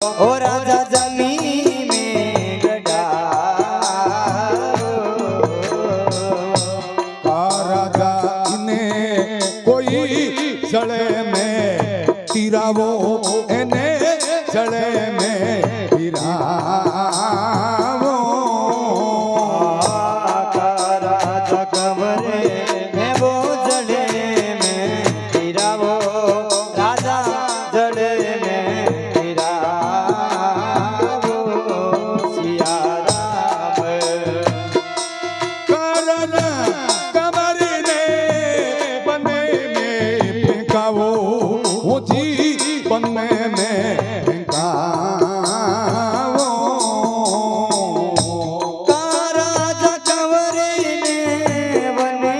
ओ राजा जमीन में गड़ा का राजा इन्हें कोई जड़े में तिरावो एने जड़े में तिरावो का राजा कमरे में वो जड़े में तिरावो राजा जड़े में तिरावो सिया राम का राजा कमरे ने बने में फेंकावो वो जी बने में फेंकावो का राजा कमरे ने बने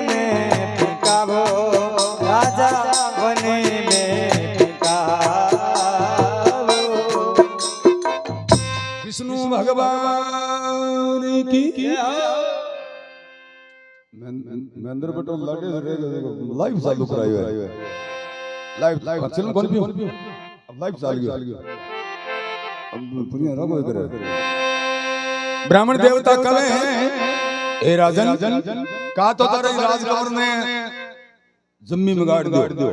में फेंकावो राजा बने में फेंकावो विष्णु भगवान की महेंद्र बटन लाइव चालू करायो है लाइव चलो कौन भी अब लाइव चालू है अब पुनिया रगो करे ब्राह्मण देवता कहे ए राजन का तो तारे राजकुमार ने जम्मी में गाड़ दियो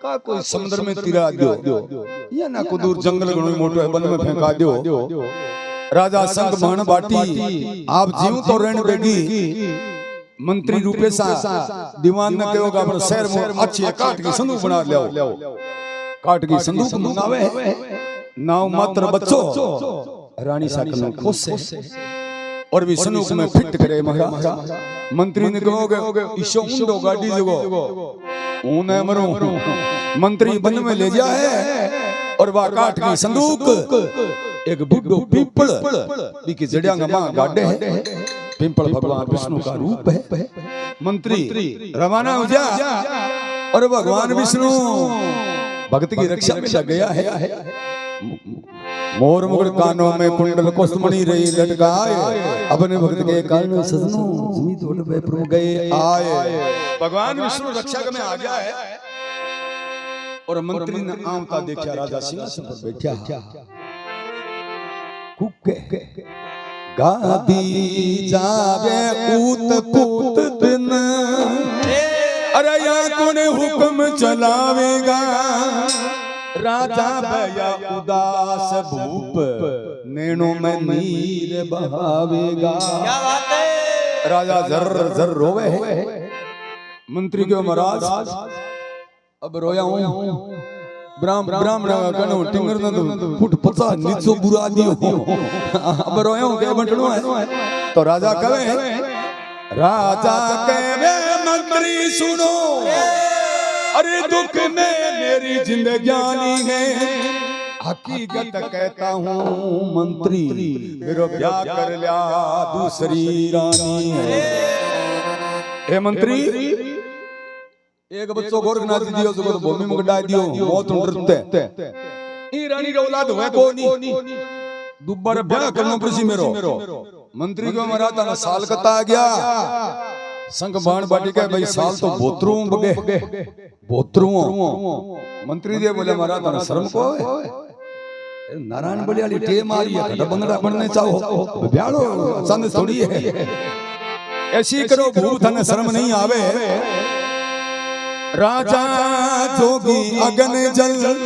का कोई समुद्र में तिरा दियो या ना को दूर जंगल घणो मोटो है बन में फेंका दियो राजा संग महण बाटी आप जीव तो रहने बेगी मंत्री रूपे सा दीवान ने कहो का पर शहर में अच्छी काट की संदूक बना लियो काट की संदूक मंगावे नाव मात्र बच्चो रानी साकन खुश है और भी संदूक में फिट करे महाराज मंत्री ने कहोगे ईशो उंडो गाड़ी जगो ऊने मरो मंत्री बन में ले जाए और वह काट की संदूक एक बुड्ढो पीपल की जड़िया मां गाड़े है पिंपल भगवान विष्णु का रूप है मंत्री रवाना हो जा और भगवान विष्णु भक्त की रक्षा में लग गया है मोर मुकुट कानों में कुंडल कुसुमणि रही लटकाए अपने भक्त के कारण सजनों जमी तोड़ पे प्रो गए आए भगवान विष्णु रक्षा में आ गया है और मंत्री ने आमता देखा राजा सिंहासन पर बैठा कुके गादी जावे ऊत पूत दिन अरे या कौन हुक्म चलावेगा राजा भया उदास भूप नैनों में नीर बहावेगा क्या बात है राजा जर जर रोवे है मंत्री के महाराज अब रोया हूं ब्राह्मण कनो टिंगर न फुट पचा नीचो बुरा दियो अब रोया हूं के बटनो है तो राजा कहे मंत्री सुनो अरे दुख में मेरी जिंदगानी है हकीकत कहता हूँ मंत्री मेरा ब्याह कर लिया दूसरी रानी है हे मंत्री एक बच्चों गोरखनाथ दियो जो भूमि में गड़ा दियो मौत उड़ते ई रानी रो औलाद है कोनी दुबारा ब्याह करना पड़सी मेरो मंत्री को मरा ता साल कता आ गया संग बाण बाटी के भाई साल तो बोतरू बगे बोतरू मंत्री दे बोले मरा ता शर्म को नारायण बलियाली टे मारी है कटा बंगड़ा बनने चाहो ब्यालो चंद थोड़ी है ऐसी करो भूत ने शर्म नहीं आवे राजा जोगी अगन जल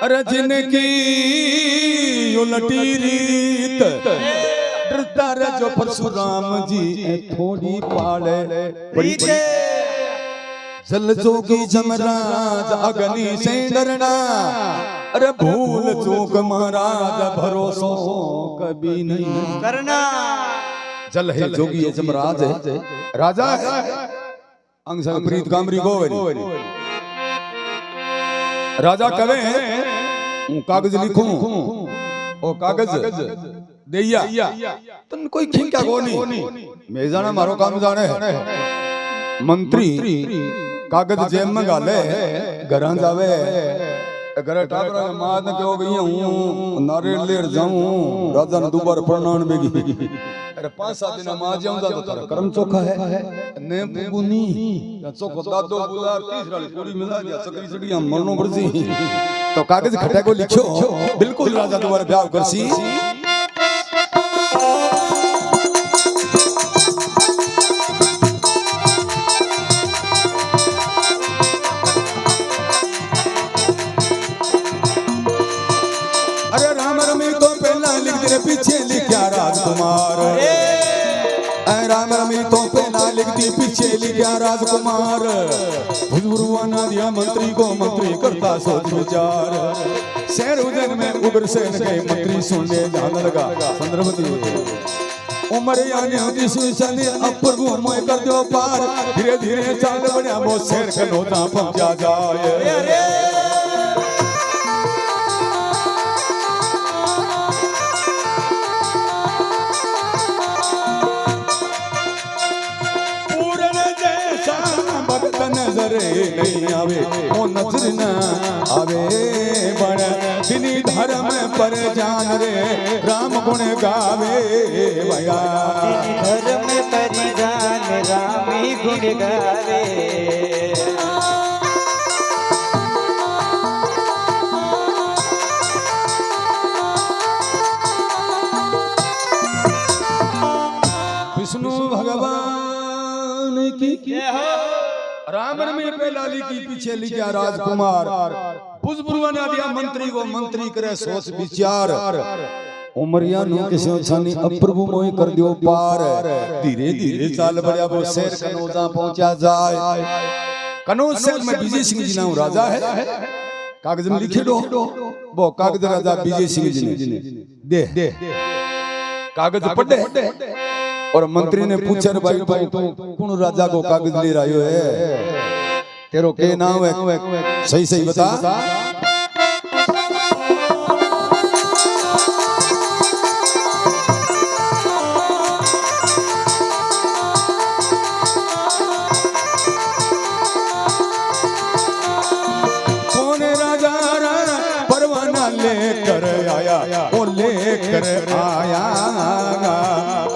रजन की उलटी रीत डरता रे जो परशुराम जी थोड़ी पाले बड़ी जल जोगी जमराज अग्नि से डरना अरे भूल चूक महाराज भरोसो कभी नहीं करना जल है जोगी है जमराज है राजा है अंग संग प्रीत कामरी गोवरी राजा कहे कागज लिखूं ओ कागज देया तुम कोई खिंका कोनी मैं जाने मारो काम जाने मंत्री कागज जेब में गाले घरां जावे घरे ठाकरा के मां ने कहो गई हूं नारियल लेर जाऊं राजा ने दोबारा प्रणाम बेगी अरे 5-7 दिन मां जाऊंगा तो तेरा कर्म चोखा है ने बुनी या चोखो दादो बुलार तीसरा पूरी मिला दिया सकरी सड़िया मरनो पड़सी तो कागज खटा को लिखो बिल्कुल राजा दोबारा ब्याह करसी पीछे लिखा राजकुमार राम रमी तो पहला लिख दी पीछे लिखा राजकुमार हुजूरवाना दिया मंत्री को मंत्री करता सोच विचार शहर उजन में उग्र सेन के मंत्री सुनने जाने लगा संदर्भ दी उम्र यानी होती सुशानी अब प्रभु मोय कर दो पार धीरे धीरे चाल बढ़िया वो शहर के नोता पहुंचा जाए नहीं आवे वो नजर न आवे बड़ बिनी धर्म पर जान रे राम गुण गावे भैया धर्म पर जान राम ही गुण गावे विष्णु भगवान की राम में पहला लिखी पीछे लिखा राजकुमार पुष्परुआ ने दिया मंत्री को मंत्री करे सोच विचार उमरिया नु किसे छानी अप्रभु मोय कर दियो पार धीरे धीरे चाल बढ़िया वो शहर कनौजा पहुंचा जाए कनौज शहर में विजय सिंह जी नाम राजा है कागज में लिखे दो वो कागज राजा विजय सिंह जी ने दे कागज पढ़े और मंत्री ने पूछा भाई तू कौन राजा को कागज ले रहा है तेरो के नाम है सही सही बता कौन राजा परवाना लेकर आया वो लेकर आया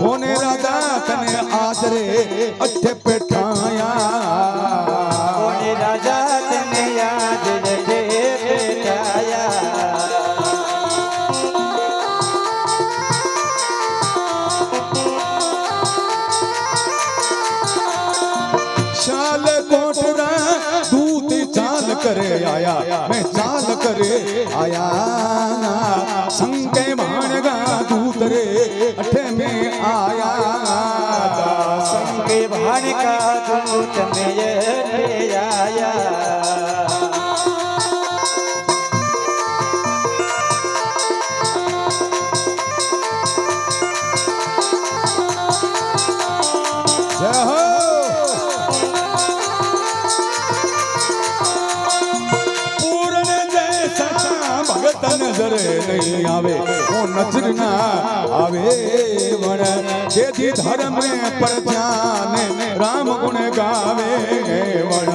कौन राजा तने आदरे अठे बैठाया कौन राजा तने याद रखे बैठाया शाल कोटरा दूत चाल करे आया मैं चाल करे आया संगे भाणगा दूत रे अठे में आया संगे भाण का दूत में ये आया जय हो नजर नहीं आवे वो नजर ना आवे वन देदी धर्म पर जान राम गुण गावे वन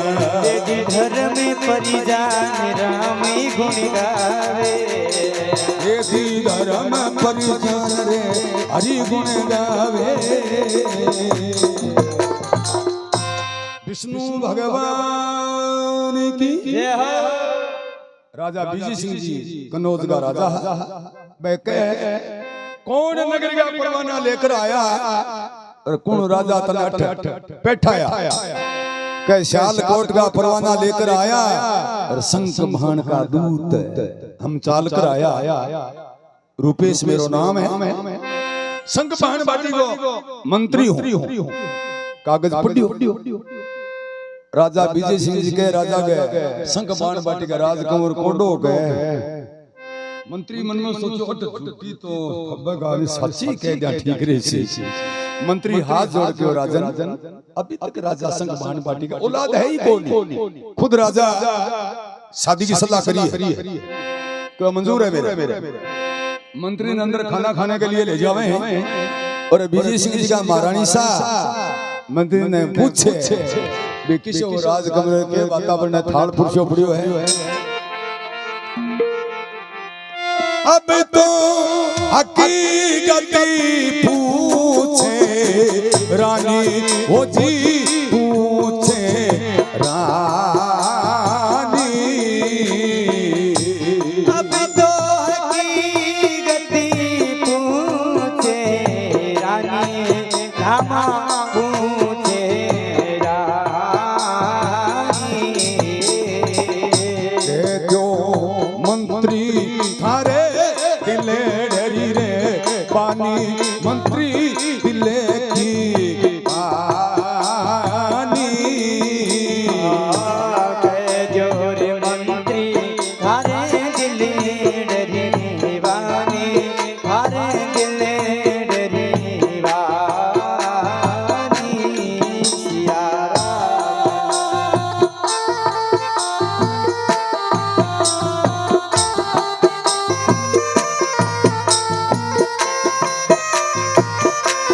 देदी धर्म पर जान राम ही गुण गावे देदी धर्म पर जान रे हरि गुण गावे विष्णु भगवान की जय हो राजा विजय सिंह जी कनौज का राजा है कौन नगर का परवाना लेकर आया और कौन राजा तनाठ बैठाया कह शालकोट का परवाना लेकर आया और संक भान का दूत हम चाल कर आया रूपेश मेरो नाम है संक भान बाटी को मंत्री हूँ कागज पढ़ियो राजा विजय सिंह जी के राजा गए संक बाण बाटी का राजकुंवर कोडो गए मंत्री मन में सोचो छुट्टी तो खब्बगानी सच्ची कह दिया ठीक रे सी मंत्री हाथ जोड़ के राजन अभी तक राजा संक बाण बाटी का औलाद है ही कौन खुद राजा शादी की सलाह करी है तो मंजूर है मेरे मंत्री ने अंदर खाना खाने के लिए ले जावे हैं और विजय सिंह जी का महारानी सा मंत्री ने पूछे किसी राज कमरे के वातावरण थाल पुरुषो पड़ियो है अब तो हकीकत पूछे रानी वो जी पूछे रानी अब तो हकीकत पूछे रानी रामा पूछे रानी जो मंत्री थारे दिले डरी रे पानी मंत्री दिले की पानी जोर मंत्री थारे दिले डरी वानी थारे दिले डरी वानी सियारा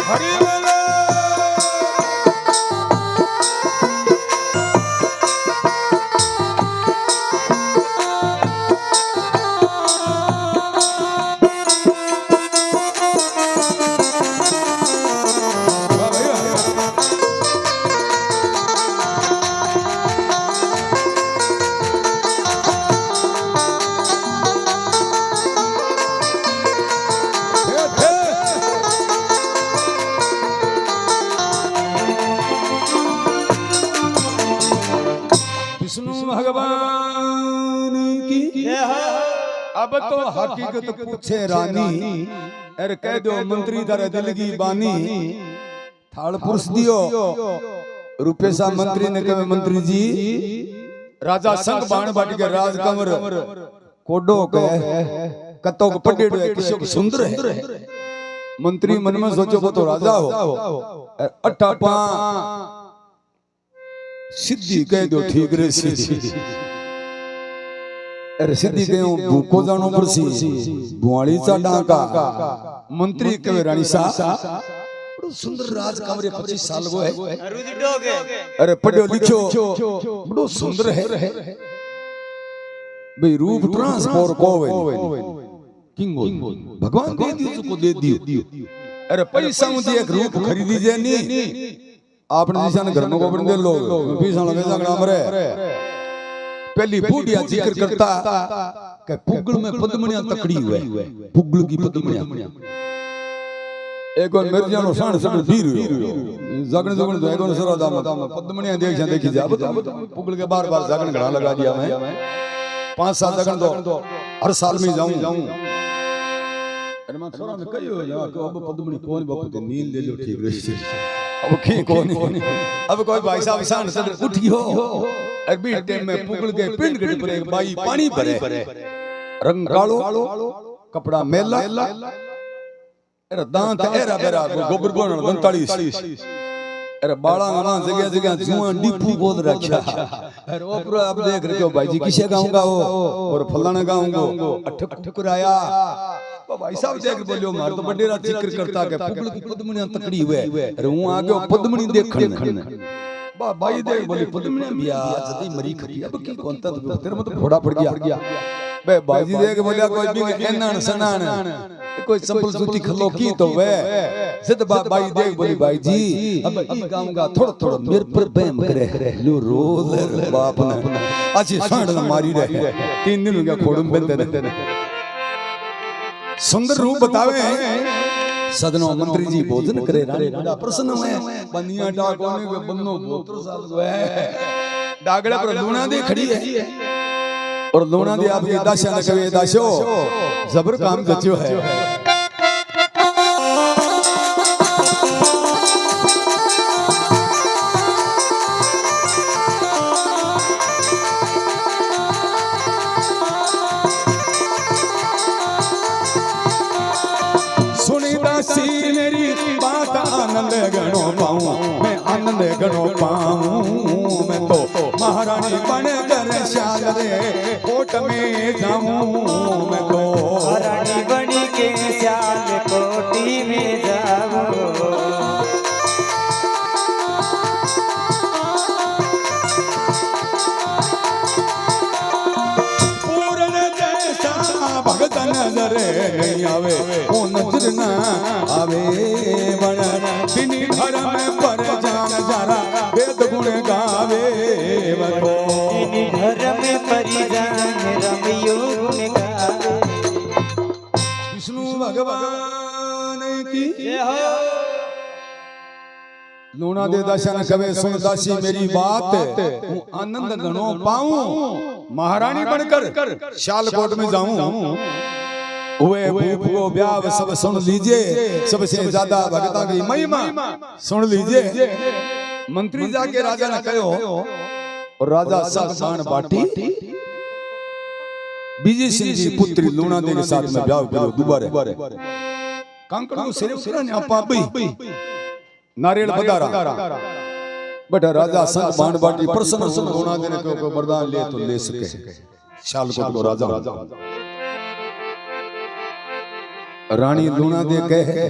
हरि बोलो विष्णु भगवान की अब तो हकीकत पूछे रानी अरे कह दो मंत्री तारे दिल की बानी थाल पुरुष दियो रुपेशा मंत्री ने कहे मंत्री जी राजा संग बाण बाटी के राज कमर कोडो के कतो को पडेड़ो है किसी को सुंदर है मंत्री मन में सोचो वो तो राजा हो अट्ठापा सिद्धि कह दो ठीक रे सिद्धि अरे सिद्धि कहो भूको जानो परसी बुआड़ी चा डाका मंत्री कहे रानी सा बड़ो सुंदर राज कमरे 25 साल को है अरे पढ़ो लिखो बड़ो सुंदर है भाई रूप ट्रांसफॉर कोवे किंगो भगवान दे दियो को दे दियो अरे पैसा मुझे एक रूप खरीदी जे नहीं आपने दिशा ने घर में गोबर दे लोग पीछा लगे झगड़ा मरे पहली बूढ़िया जिक्र करता कि पुगल में पद्मनिया तकड़ी हुए पुगल की पद्मनिया एक और मिर्जा नो साण सड बीर जगन जगन तो एक और सरा दाम पद्मनिया देखी जा पुगल के बार-बार जगन घड़ा लगा दिया मैं 5 साल जगन तो हर साल में जाऊं अरे मैं छोरा ने कहियो या कि अब पद्मनी कौन बापू ते नींद ले लो ठीक रही अब की कौन अब कोई भाई साहब साण सड उठियो अरबी टाइम में पुगल के पिंड गड़ पर एक बाई पानी भरे रंग कालो कपड़ा मेला अरे दांत एरा बेरा गोबर बन 45 अरे बाला ना जगह जगह जुआ डीपू गोद रखा अरे वो पूरा अब देख रहे हो भाई जी किसे गाऊंगा वो और फलाना गाऊंगा अठक ठुकराया तो भाई साहब देख बोलियो मार तो बडेरा जिक्र करता के पुगल की पद्मनिया तकड़ी हुए अरे हूं आगे पद्मनी देखण भाई देख बोली पद्मनिया बिया जदी मरी खती अब की कोनता तेरे में तो घोड़ा पड़ गया बे बाजी देख बोलिया कोई भी एनन सनान कोई चंपल जूती खलो की तो वे सिद्ध भाई देख बोली भाई जी अब ई गाऊंगा थोड़ा थोड़ा मेरे पर बैम करे लो रोज बाप ने अच्छी सांड मारी रहे 3 दिन हो गया खोड़म बंदे ने सुंदर रूप बतावे सदनो मंत्री जी भोजन करे रानी बड़ा प्रसन्न हुए बनिया डाकोने के बन्नो 72 साल को है डागड़े पर लूना दे खड़ी है और लूना दे आपकी दाशा न कवे दाशो जबर काम जच्यो है मेरी बात आनंद गणो पाऊं मैं आनंद गणो पाऊं मैं तो महारानी बन कर शाल रे कोट में जाऊं मैं तो रानी बनी के श्याल कोटी में जाऊं पूर्ण जैसा भगतन डरे नहीं आवे ओ नजर ना आवे बन बिनी घर में पर जान जारा वेद गुण गावे इन्हीं घर में परिजान रमियो गुण गावे। विष्णु भगवान की लूणा दे दर्शन कवे सुन दासी मेरी बात हूँ आनंद घणो पाऊं महारानी बनकर शालकोट में जाऊं हुए भूप को ब्याह सब सुन लीजिए सबसे ज्यादा भगता की महिमा सुन लीजिए। मंत्री जाके राजा ने कहो और राजा साण बाटी विजय सिंह जी पुत्री लूणा दे के साथ में ब्याह करो दोबारा कांकड़ को सिर उतरने आपा भी नारियल पधारा बट राजा संग बाण बाटी प्रसन्न सुन लूणा दे ने को वरदान ले तो ले सके शालकोट को राजा रानी लूणा दे कहे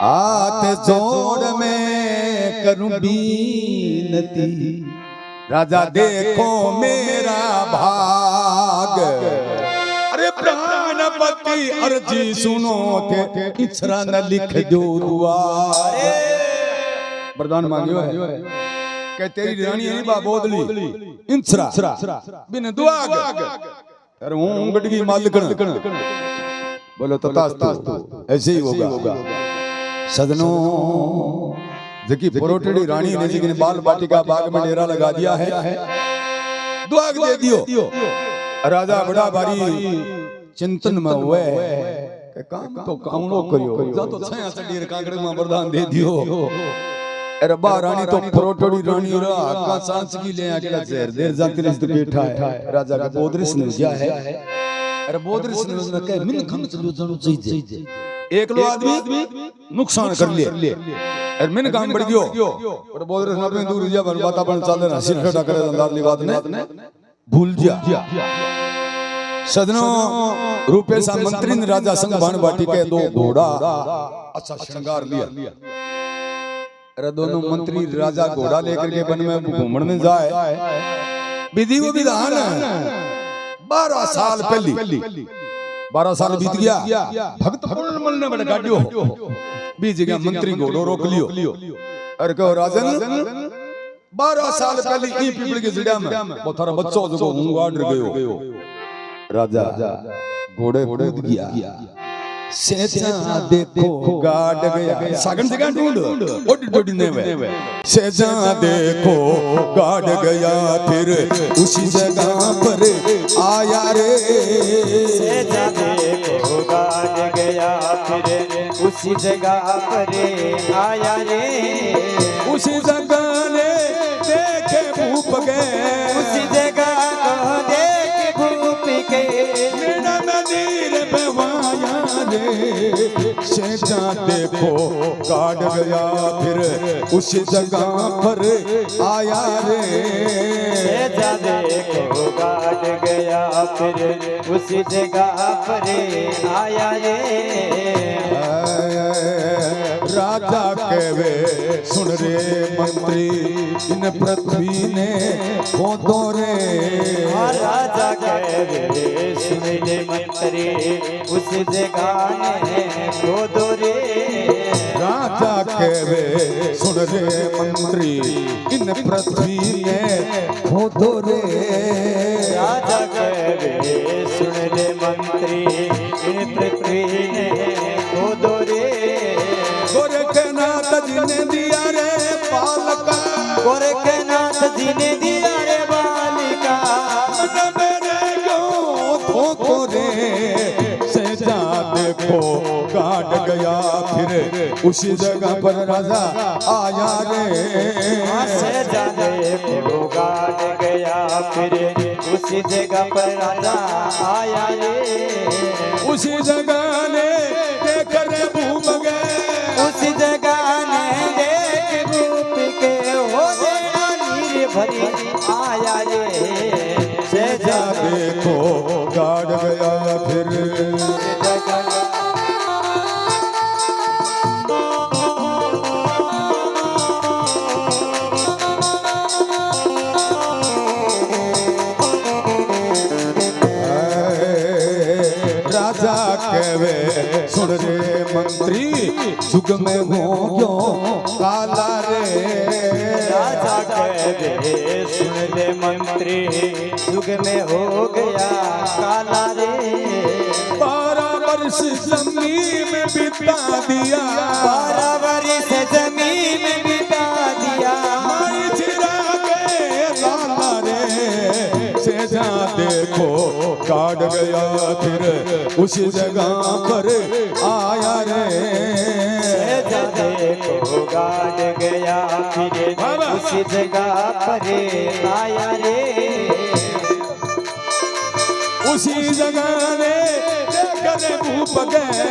आते जोड़ में करूं बीनती राजा देखो मेरा भाग अरे प्राणपति अर्जी सुनो थे इच्छरा न लिख दो दुआ वरदान मांगियो है कह तेरी रानी नहीं बा बोदली इंसरा बिन दुआ अरे हूं गडगी मालिकन बोलो तथास्तु ऐसे ही होगा। सदनों जकी परोटड़ी रानी ने जी ने बाल बाटिका बाग में डेरा लगा दिया है दुआ दे दियो राजा बड़ा भारी चिंतन में हुए काम तो कामनो करियो जा तो छया चढ़ी कांकड़े में वरदान दे दियो अरे बा रानी तो परोटड़ी रानी रा का सांस की ले अकेला जहर देर जाती रिश्ते बैठा है राजा का बोदरिस ने दिया है अरे बोदरिस ने उसने कहे मिन खम चलो जानो चाहिए एक लो आदमी नुकसान कर लिए अरे मिन काम बढ़ गयो और बोदरिस ने अपने दूर जा बात अपन चल रहा सिर खड़ा करे अंदाजली बात ने भूल जा। सदनों रूपेशा मंत्री ने राजा संग बाण बाटी के दो घोड़ा अच्छा श्रृंगार लिया अरे दोनों मंत्री राजा घोड़ा लेकर के वन में घूमने जाए विधि वो विधान 12 साल पहली 12 साल बीत गया भक्त पूर्णमल ने बड़ा गाड़ियो बीच गया मंत्री घोड़ो रोक लियो अरे कहो राजन 12 साल पहले ई पीपल की जड़ा में वो थारा बच्चों जो गाड़ गयो राजा घोड़े कूद गया सेजा देखो गाड़ गया सागन जगह ढूंढ ओडी डोडी ने वे सेजा देखो गाड़ गया फिर उसी जगह पर आया रे सेजा देखो गाड़ गया फिर उसी जगह पर आया रे उसी जगह ने देखे भूप गए उसी जगह को देख भूप के मेरा नदीर बवाया रे सेजा देखो गाड़ गया फिर उसी जगह पर आया रे सेजा देखो गाड़ गया फिर उसी जगह पर आया रे राजा कहवे सुन रे मंत्री इन पृथ्वी ने खोदो रे राजा कहवे सुन रे मंत्री उस जगह ने खोदो रे राजा कहवे सुन रे मंत्री इन पृथ्वी ने खोदो रे राजा कहवे सुन रे मंत्री इन पृथ्वी ने खोदो रे गोरखनाथ जी ने दिया रे बालका गोरखनाथ जी ने दिया रे बालिका मन मेरे क्यों धोखो रे सेजा देखो गाड़ गया फिर उसी जगह पर राजा आया रे सेजा देखो गाड़ गया फिर उसी जगह पर राजा आया रे उसी जगह ने देख रे भूप गए उसी जगह ने देख भूप के हो गया नीर भरी आया रे सेजा देखो गाड़ गया फिर राजा कहवे सुन रे मंत्री जुग में हो क्यों काला रे राजा कहवे सुन रे मंत्री युग में हो गया काला रे 12 वर्ष जमीन में बिता दिया 12 वर्ष जमीन में बिता दिया माई चिरा के लाला रे सेजा देखो काट गया फिर उसी जगह पर आया रे सेजा देखो काट गया फिर उसी जगह पर आया रे उसी जगह ने देखने भूप गए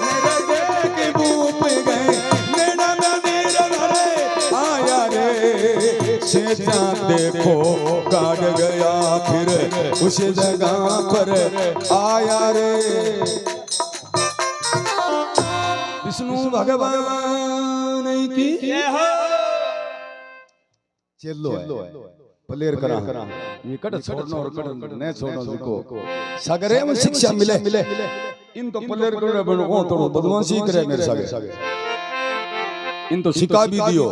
मेरे देख भूप गए मेरा नदीर भरे आया रे सेजा देखो काट गया फिर उसी जगह पर आया रे विष्णु भगवान की चलो प्लेयर करा ये कट छोड़ना और कट न छोड़ना जिको सागरे में शिक्षा मिले इन तो प्लेयर करे बनो ओ तो बदमाशी करे मेरे सागे इन तो सिखा भी दियो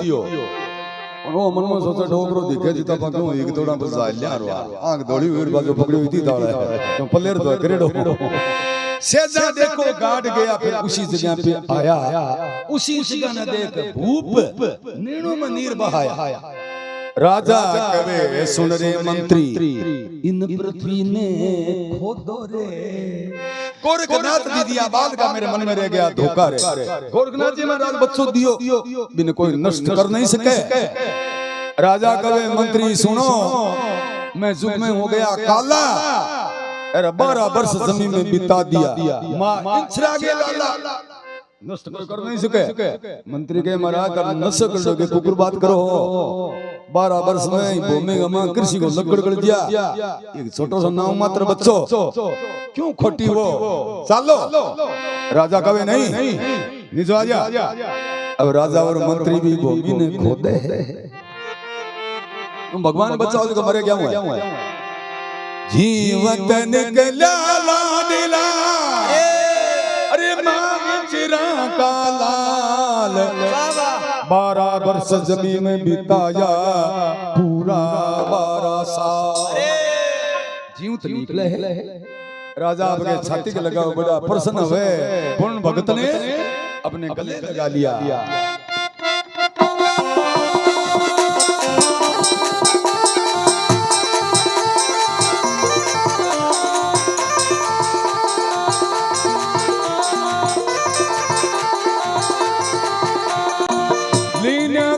और वो मन में सोचा ठोकरो दिखे जिता पा क्यों एक दौड़ा बस जा लिया रो आंख दौड़ी हुई बाजू पकड़ी हुई थी दाड़ा तो प्लेयर तो करेडो सेजा देखो गाड़ गया फिर उसी जगह पे आया उसी जगह ने देख भूप नीणों में नीर बहाया राजा कवे सुन रे मंत्री इन पृथ्वी ने खोदो रे गोरखनाथ दीदी आबाद का मेरे मन में रह गया धोखा रे गोरखनाथ जी महाराज बच्चों दियो बिन कोई नष्ट कर नहीं सके राजा कवे मंत्री सुनो मैं जुग में हो गया काला अरे 12 वर्ष जमीन में बिता दिया मां इच्छा के लाला नष्ट कर नहीं सके मंत्री के महाराज कर नष्ट कर दोगे कुकुर बात करो 12 वर्ष में भूमि गमा कृषि को लकड़ कर दिया एक छोटा सा नाम मात्र बच्चों क्यों खोटी वो चलो राजा कवे नहीं नीचे आ जा अब राजा और मंत्री भी भूमि ने खोदे तुम भगवान बचाओ तो मरे क्या हुआ जीवत निकला लाडला अरे मां चिरा का लाल 12 वर्ष जमीन में बिताया पूरा 12 साल जीव तो निकले है राजा आपके छाती के लगा बड़ा प्रसन्न हुए पूर्ण भगत ने अपने गले लगा लिया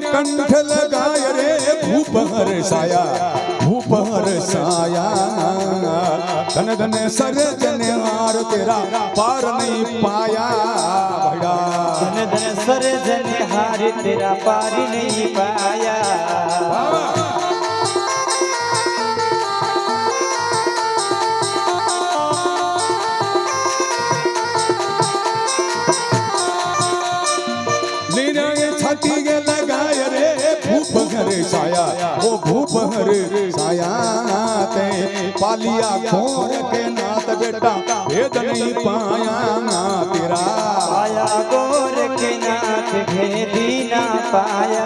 कंठ लगाय रे भूप हर साया धन धन सर जनिहार तेरा पार नहीं पाया भड़ा धन धन सर जनिहार तेरा पार नहीं पाया छाती के लगाय रे भूप हर साया वो भूप हर साया ते पालिया खोर के नाथ बेटा भेद नहीं पाया ना तेरा पाया गोर के नाथ भेदी ना पाया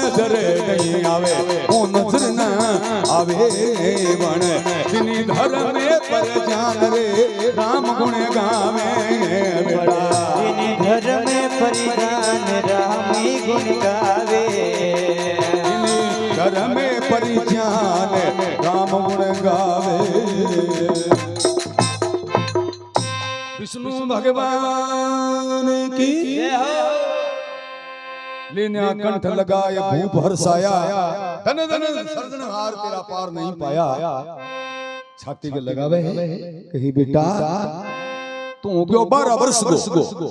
नजर नहीं आवे वो नजर न आवे बन दिनी घर में पर जान रे राम गुण गावे बेटा दिनी घर में परिजान राम ही गुण गावे दिनी घर में परिजान राम गुण गावे विष्णु भगवान की लेने कंठ लगाए भूप हर्षाया धन धन सर्जनहार तेरा पार नहीं पाया छाती के लगावे कही बेटा तू गयो 12 वर्ष गो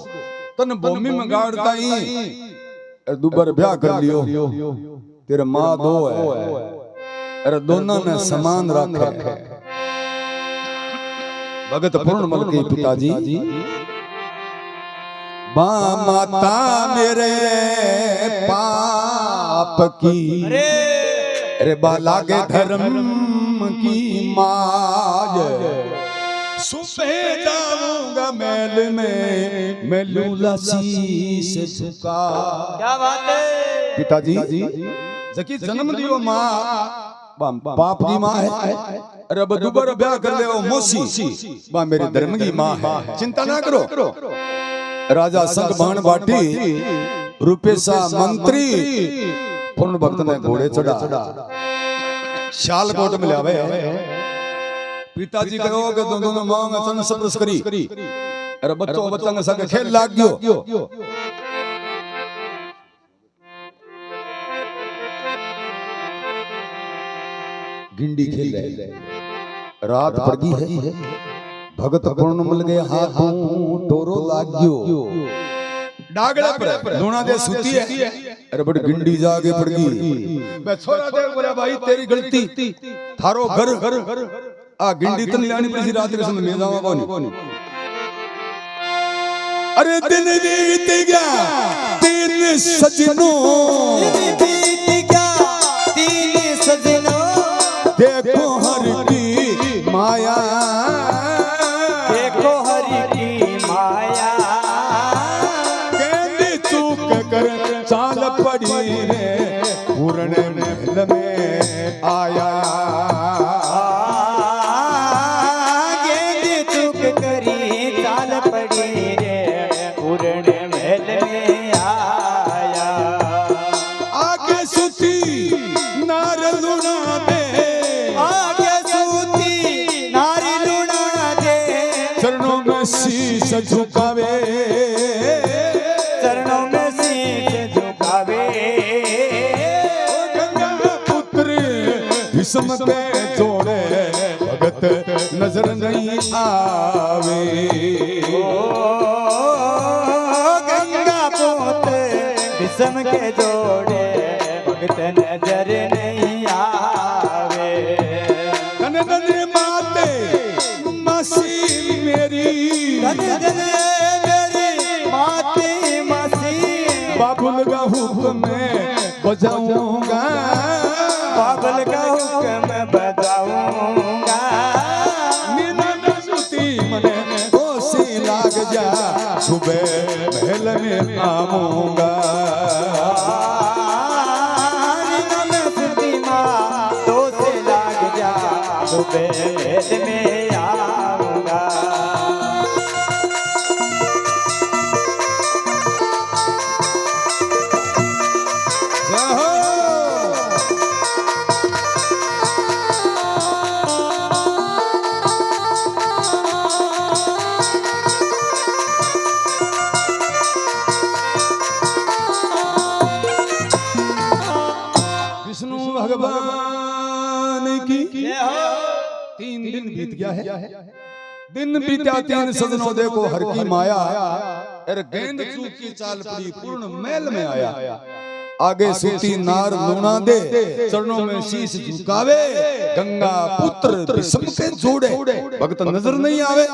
तन भूमि में गाड़ता ही दुबर ब्याह कर लियो तेरे मां दो है अरे दोनों ने समान रखे भगत पूर्णमल के पिताजी माता मेरे पाप की अरे बाला के धर्म की माज सुबह जाऊंगा महल में मैं लूला शीश झुका। क्या बात है पिताजी जकी जन्म दियो माँ बाप की माँ है। अरे अब दोबारा ब्याह कर ले मौसी बा मेरे धर्म की माँ है, चिंता ना करो। राजा संग बाण बाटी रूपेशा मंत्री पूर्ण भक्त ने घोड़े चढ़ा शालकोट में लावे। पिताजी कहो कि दोनों मांग चरण स्पर्श करी। अरे बच्चों बच्चा के संग खेल लाग गयो। गिंडी खेल रहे रात पड़ गई है। भगत पूर्णमल के हाथों टोरो लाग गयो। डागड़ा पर लूना दे सुती है। अरे बड़ी गिंडी जाके पड़ गई। मैं छोरा दे बोला भाई तेरी गलती थारो घर आ गिंडी तन लानी पड़ी रात के समय में जावा कोनी। अरे दिन बीत गया तीन सजनों देखो हर की माया देखो हरि की माया कहने चूक कर चाल पड़ी रे पूर्ण महल में आया। गेंद चूक करी चाल पड़ी रे पूर्ण महल में आया। आगे सुती नार लुना दे आगे सूती नारी लुना दे चरणों में शीश झुकावे चरणों में शीश झुकावे। गंगा पुत्र भीष्म के जोड़े भगत नजर नहीं आवे। गंगा पुत्र भीष्म के जोड़े भगत नजर नहीं आवे। धन धन माते मासी मेरी धन धन मेरी माती मसी बाबुल का हुक्म में बजाऊंगा बाबल का हुक्म बजाऊंगा। नीना सुती मने कोसी लाग जा सुबह महल में आऊंगा। सुबह में आऊंगा। विष्णु भगवान की 3 दिन बीत गया है। दिन बीता 3 सजनों देखो हर की माया। अरे गेंद चूक की चाल पड़ी पूर्ण महल में आया। आगे सूती नार लूना दे चरणों में शीश झुकावे। गंगा पुत्र भीष्म के जोड़े भगत नजर नहीं आवे।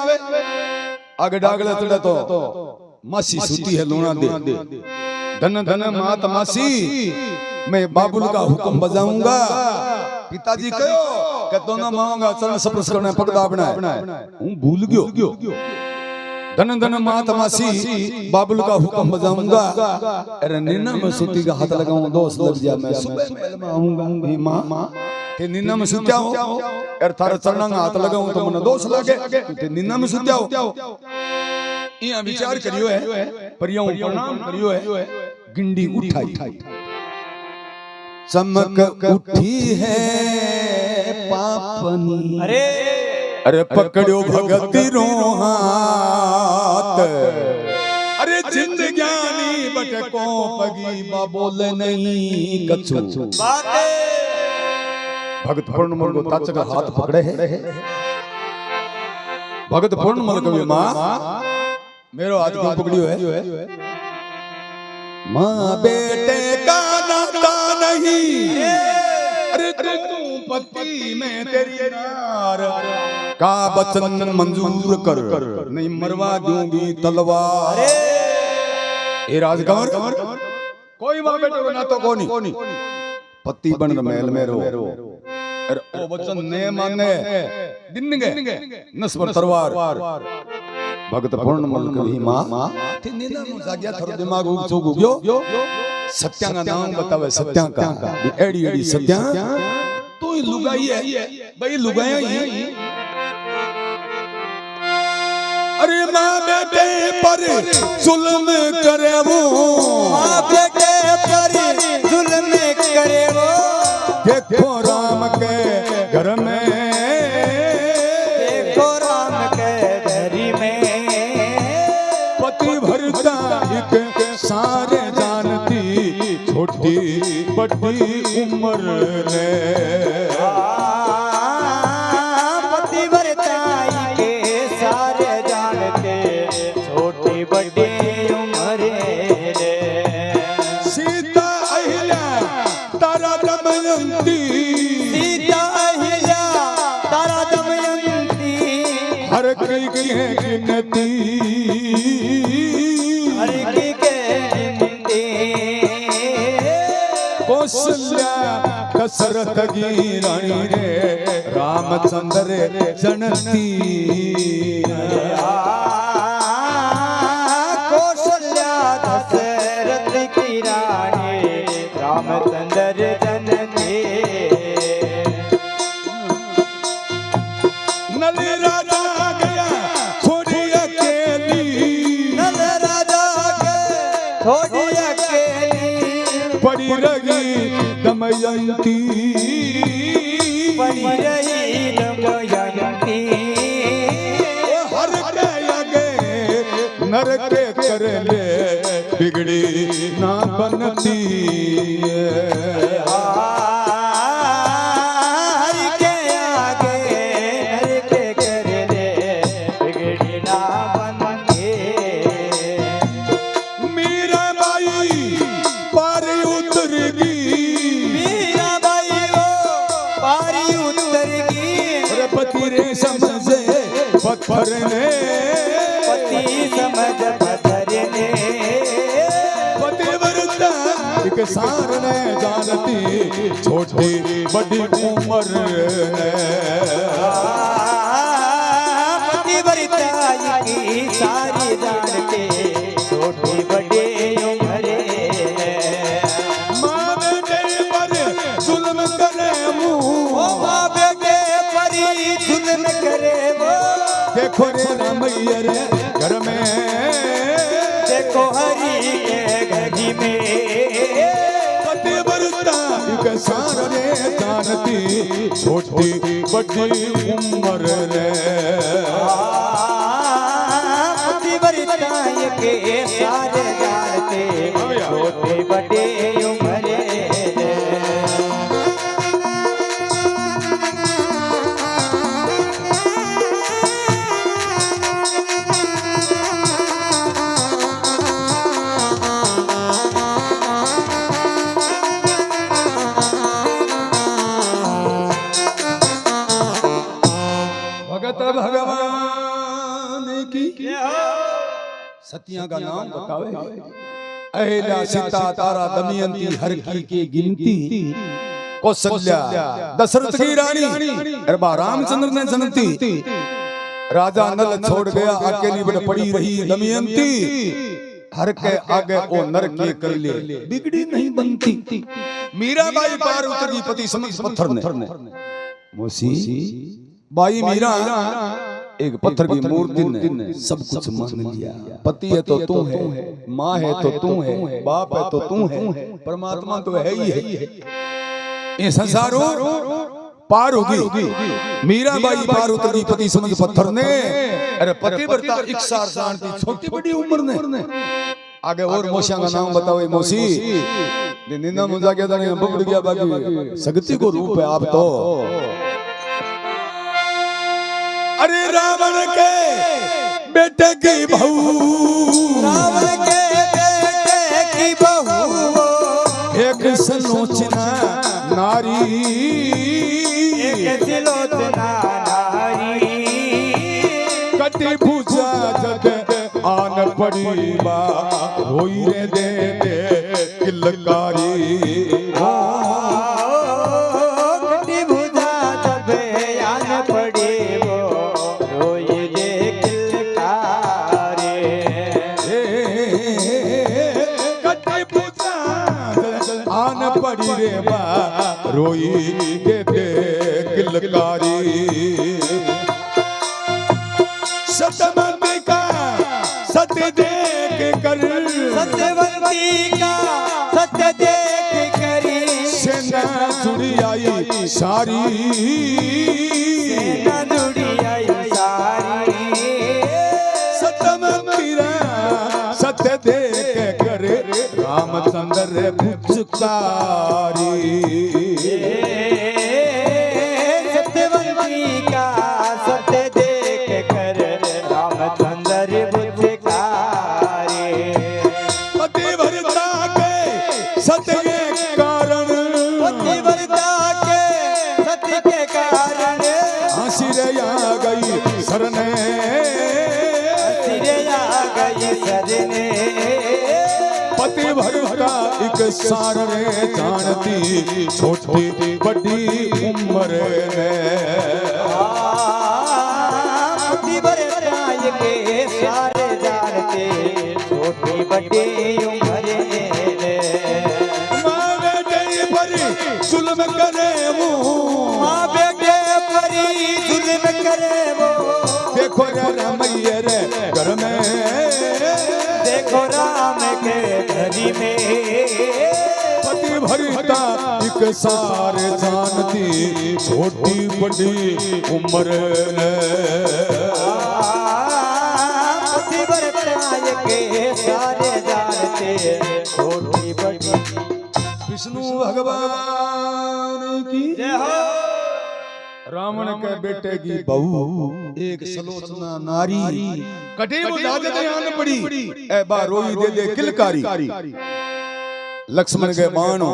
आगे डागले चढ़े तो मासी सूती है लूना दे धन धन मात मासी मैं बाबुल का हुक्म बजाऊंगा। पिताजी कहो कि दोनों मांगा चरण स्पर्श करने पगड़ा बनाए हूं भूल गयो। धन धन मात मासी बाबुल का हुक्म बजाऊंगा। अरे नीना में सूती का हाथ लगाऊं दोष लग जा मैं सुबह महल में आऊंगा। मां ते नीना में सुत्या हो यार थारे चरणा में हाथ लगाऊं तो मने दोष लागे ते नीना में सुत्या हो। इया विचार करियो है परियों प्रणाम करियो है। गिंडी उठाई चमक उठी है पापनी। अरे पकड़ो भगती रो हाथ। अरे जिंदगानी बटको पगी बोले नहीं कछु। भगत पूर्णमल को ताच का हाथ पकड़े है। भगत पूर्णमल को मां मेरो हाथ क्यों पकड़ियो है। मां बेटे का नाता नहीं। अरे तू पति में तेरी नार का वचन मंजूर कर, नहीं मरवा दूंगी तलवार। ए राजकमर कोई मां बेटे ना तो कोनी पति बन महल में रो, अरे ओ वचन ने माने दिनगे नस पर तलवार। भगत पूर्ण मल कभी मां थी नींदा मु जाग्या थारो दिमाग उग चुग गयो। सत्या का नाम बतावे, सत्या का एड़ी एड़ी सत्या तू ही लुगाई है भाई, लुगाया ही। अरे मां बेटे पर जुल्म करे वो, मां बेटे पर जुल्म करे वो। देखो राम के घर में, देखो राम के घर में पति भरता एक सारे जानती, छोटी बड़ी उम्र ने पति भरताई के सारे जानते, छोटी बड़ी उम्र ने। सीता अहिल्या तारा दमयंती, सीता अहिल्या तारा दमयंती, हर की है गिनती, हर की के गिनती। कौशल्या दशरथ की रानी रे, रामचंद्र जनती। कौशल्या दशरथ की रानी, रामचंद्र जननी। नल राजा गया छोड़ी अकेली, नल राजा के छोड़ी अकेली, पड़ी रही दमयंती, पड़ी रही दमयंती। हर के आगे नर के कर ले, बिगड़ी ना बनती। हर के आगे नर के कर ले, बिगड़ी ना बनती। मीराबाई पार उतरगी, मीराबाई वो पारी उतर गई। अरे पति रे समझे पत्थर ने, पति समझ पत्थर ने, पति वरता एक सार ने जानती, छोटी बड़ी उम्र ने। पति भरताई की सारी जानते, छोटी बड़ी उम्र ने। मां बेटे पर जुल्म करे मुंह, ओ मां बेटे परी जुल्म करे वो। देखो रे रामैया रे घर में, देखो हरि के घड़ी में पति वरता एक सार ने जानती, छोटी बड़ी उम्र ने। पति भरताई के सारे जानते, छोटे बड़े उम्र ने। भगत भगवान की सतिया का नाम बतावे। अहिल्या सीता तारा दमयंती, हर की गिनती। कौशल्या दशरथ की रानी, अरे बा रामचंद्र ने जनती। राजा नल छोड़ गया अकेली बड़ पड़ी रही दमयंती, हर के आगे ओ नर के कर ले, बिगड़ी नहीं बनती। मीराबाई पार उतरी, पति समझ पत्थर ने। मोसी बाई मीरा एक पत्थर की मूर्ति ने सब कुछ मान लिया। पति है तो तू है, माँ है तो तू है, बाप है तो तू है, परमात्मा तो है ही है। ये संसारो पार होगी। मीराबाई पार उतरी, पति समझ पत्थर ने। अरे पति बरता इकसार जानती, छोटी बड़ी उम्र ने। आगे और मोशिया का नाम बताओ। मोसी निंदा मुझा गया था, बबड़ गया, बाकी सगती को रूप है आप तो। अरे रावण के बेटे की बहू, रावण के बेटे की बहू, एक सलोचना नारी, एक सिलोचना नारी। कटी भूजा जद आन पड़ी बा रोई रे दे दे किलकारी कटी भुजा जब आन पड़ी वो रोई दे किलकारी कटी भूजा जद आन पड़ी रे बा रोई दे दे किलकारी सतमंदी का सत्य देख कर सत्यवती का सत्य देख करी सेना जुड़ी आई सारी सेना जुड़ी आई सारी सतमंदिरा सत्य देख कर रामचंद्र पुचकारी सत्यवती का सत्य देख कर रामचंद्र बुझकारी पतिव्रता के सत्य के कारण पतिव्रता के सत्य के कारण हंसी रे आ गई शरणे सिरे आ गई सरने पतिव्रता एक सार रे जानती छोटी बड़ी उम्र में पतिव्रता के सारे जानते छोटी बड़ी उम्र माँ बेटे पर जुल्म करे वो माँ बेटे परी जुल्म करे वो देखो रे रमैया रे घर में देखो राम के घरी में पतिव्रता एक सार जानती छोटी बड़ी उम्र में पतिव्रता के सारे जानते छोटी बड़ी विष्णु भगवान की जय हो रावण के बेटे की बहू एक सलोचना नारी कटे वो जाजत आन पड़ी ए बा रोई दे दे किलकारी लक्ष्मण के बाणो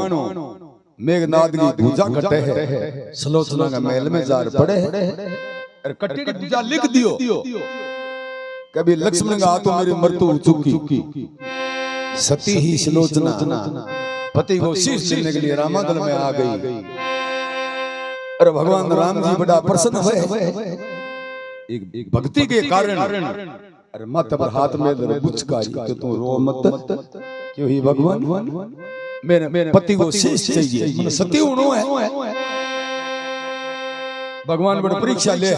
मेघनाद की भुजा कटे है सलोचना के महल में जार पड़े है और कटे की भुजा लिख दियो कभी लक्ष्मण का हाथों मेरी मृत्यु चुकी सती ही सलोचना पति को शीश देने के लिए रामागल में आ गई अरे भगवान राम जी बड़ा प्रसन्न हुए एक भक्ति के कारण अरे माथे पर हाथ में बुचकारी तो तू रो मत क्यों ही भगवान मेरे पति को शीश चाहिए मतलब सती होनो है भगवान बड़ी परीक्षा ले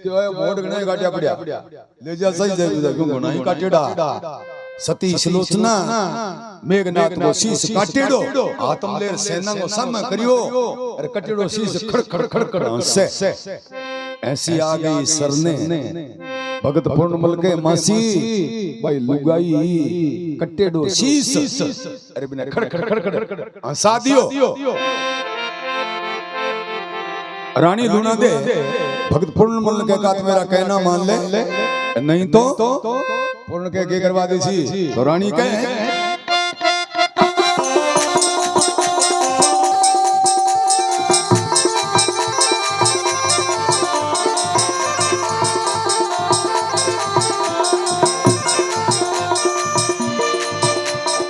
क्यों वोट गणे काटिया पड़िया ले जा सही जाए क्यों गणा ही काटेड़ा सती सलोचना मेघनाथ को शीश काटेड़ो आत्मलेर सेना को सामना करियो अरे कटेड़ो शीश खड़ खड़ खड़ खड़ हंसे ऐसी आ गई सरने भगत पूर्णमल के मासी भाई लुगाई कटेड़ो शीश अरे बिना खड़ खड़ खड़ खड़ हंसा दियो रानी लूना दे भगत पूर्णमल के कात मेरा कहना मान ले नहीं तो पूर्ण के करवा दी तो रानी कहे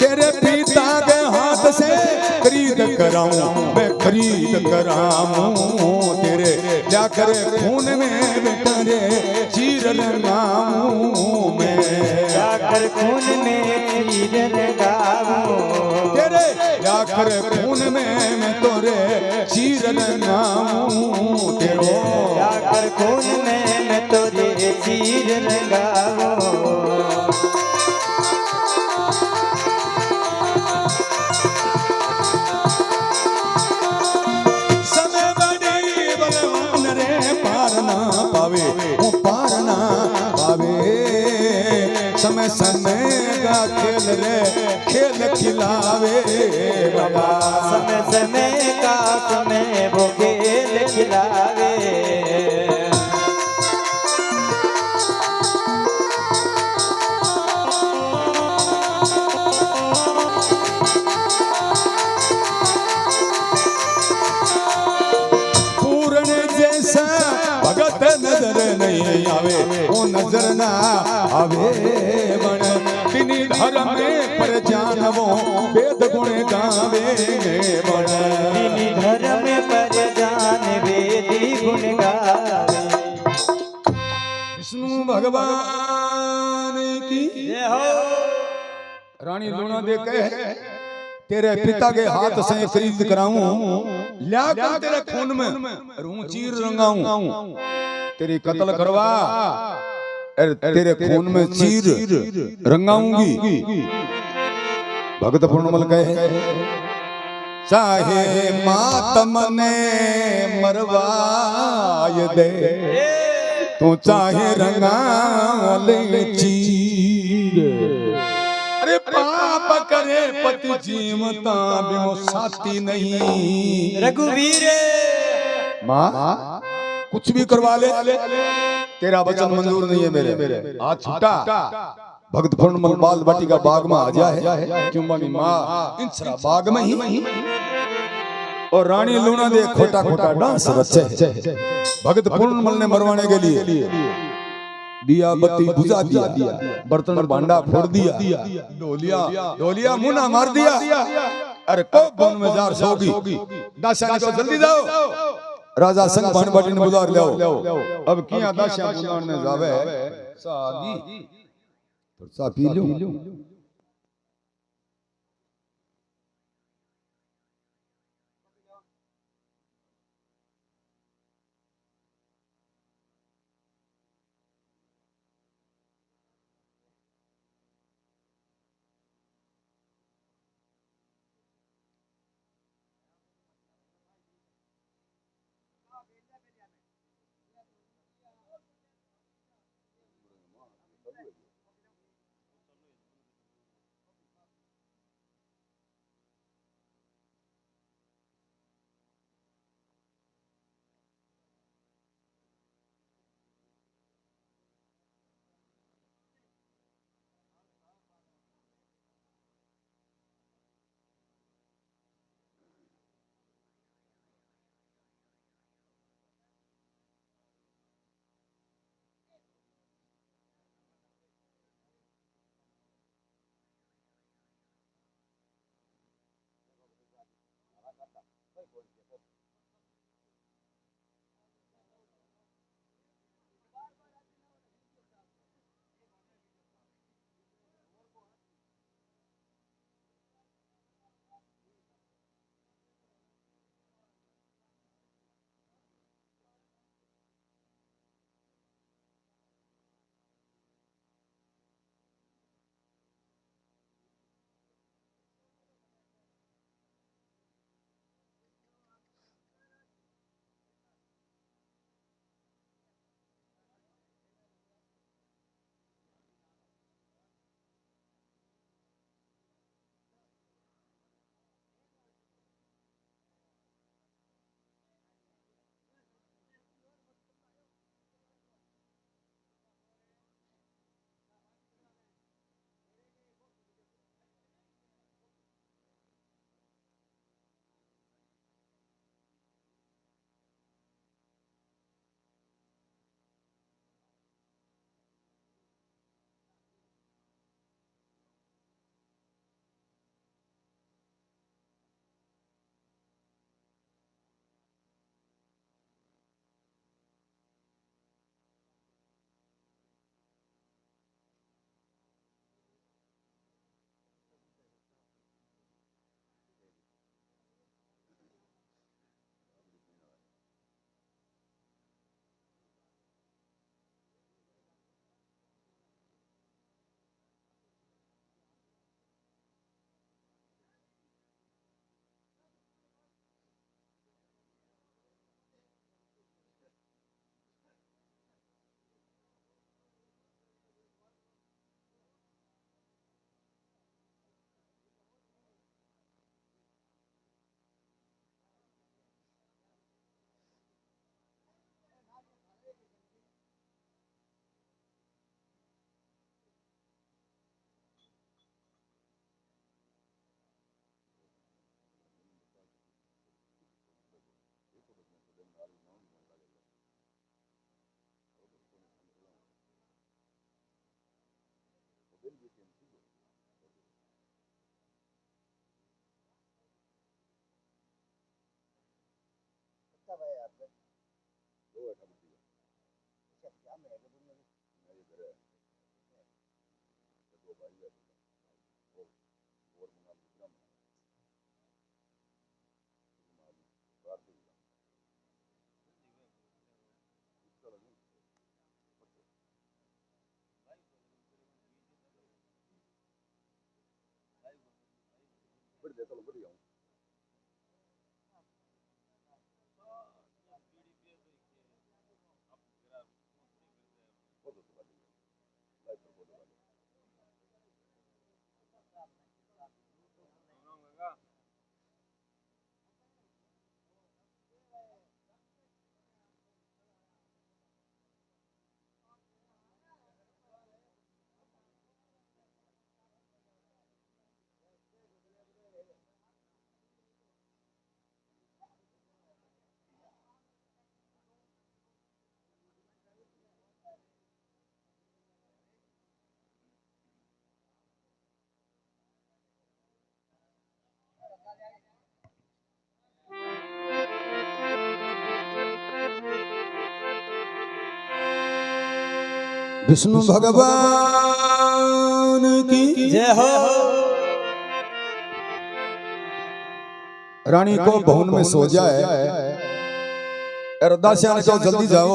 तेरे पिता के हाथ से खरीद कराऊं मैं खरीद कराऊं तेरे क्या करे खून में बेटा रे चीर लगाऊं मैं जाकर खून में चीर लगाऊं तेरे जाकर खून में मैं तोरे चीर लगाऊं तेरे जाकर खून में मैं तोरे चीर लगाऊं समय बड़ी बलवान रे पार ना पावे वो पार ना पावे समय समय का खेल रे खेल खिलावे बाबा समय समय का समय वो खेल खिलावे पूर्ण जैसा भगत नजर नहीं आवे वो नजर ना आवे बण तिनी घर में पर जानवो वेद गुण गावे बण तिनी घर में पर जान वेदी गुण गावे। विष्णु भगवान की जय हो। रानी लूना दे कहे तेरे पिता के हाथ से खरीद कराऊं ल्या कर तेरे खून में रूं चीर रंगाऊं तेरी कत्ल करवा तेरे खून में चीर रंगाऊंगी। भगत पूर्णमल कहे चाहे मातम ने मरवाए दे तू चाहे रंगा ले चीर अरे पाप करे पति जीवता बिमो साथी नहीं रघुवीर माँ कुछ भी करवा ले तेरा वचन मंजूर नहीं है मेरे आज छूटा भक्त पूर्णमल बाल बाटिका बाग में आ जाए क्यों बनी माँ इंसरा बाग में ही और रानी लूना दे खोटा खोटा डांस रचे भक्त पूर्णमल ने मरवाने के लिए दिया बत्ती बुझा दिया बर्तन भांडा फोड़ दिया ढोलिया मुन्ना मार दिया अरे को बन में जार सोगी दासा को जल्दी जाओ राजा संग भान बाटी ने बुला लाओ अब किया दासा बुलाने जावे सागी सा पी लो विष्णु भगवान की जय हो। रानी को भवन में सो जाए और दासिया ने कहो जल्दी जाओ।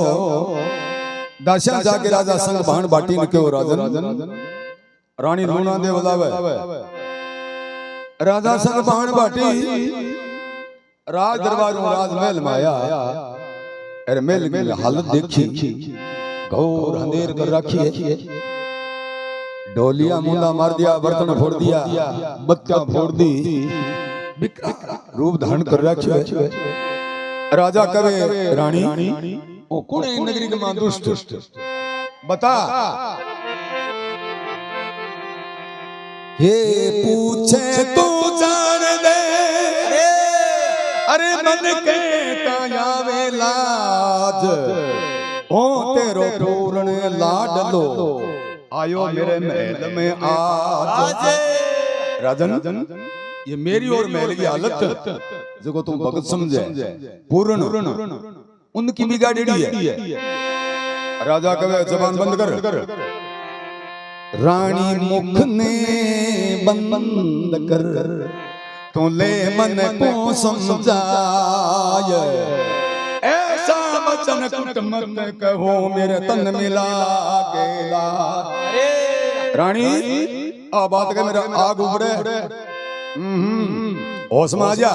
दासिया जाके राजा संग बाण बाटी ने कहो राजन रानी लूना दे बुलावे। राजा संग बाण बाटी राज दरबार राजमहल में आया। अरे महल की हालत देखी घोर अंधेर कर रखी है। ढोलिया मुंडा मार दिया, बर्तन फोड़ दिया, बत्तियां फोड़ दी, रूप धारण कर रखी है। राजा कहे रानी ओ कौन है नगरी के मां दुष्ट बता। ये पूछे तो जान दे अरे मन के कायावे लाज ओ तेरो पूर्ण लाडलो आयो मेरे महल में आज। राजन ये मेरी और महल की हालत जो तुम भगत समझे पूर्ण उनकी बिगाड़ी है। राजा कहे जबान बंद कर। रानी मुख ने बंद कर तो ले मन को समझाए। ऐसा वचन कुट मत कहो मेरे तन मिला गेला। रानी आ बात के मेरा आग उबड़े होश में आ जा।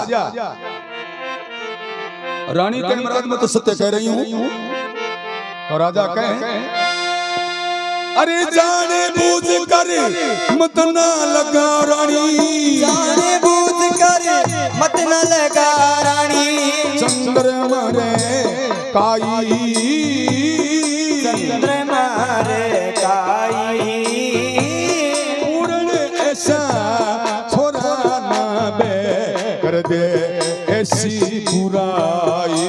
रानी के महाराज मैं तो सत्य कह रही हूं। तो राजा कहे अरे जाने बूझ कर मत ना लगा रानी। जाने बूझ कर मत न लगा रानी। चंद्रमा रे काई चंद्रमा रे काई पूर्ण ऐसा छोरा ना बे कर दे ऐसी बुराई।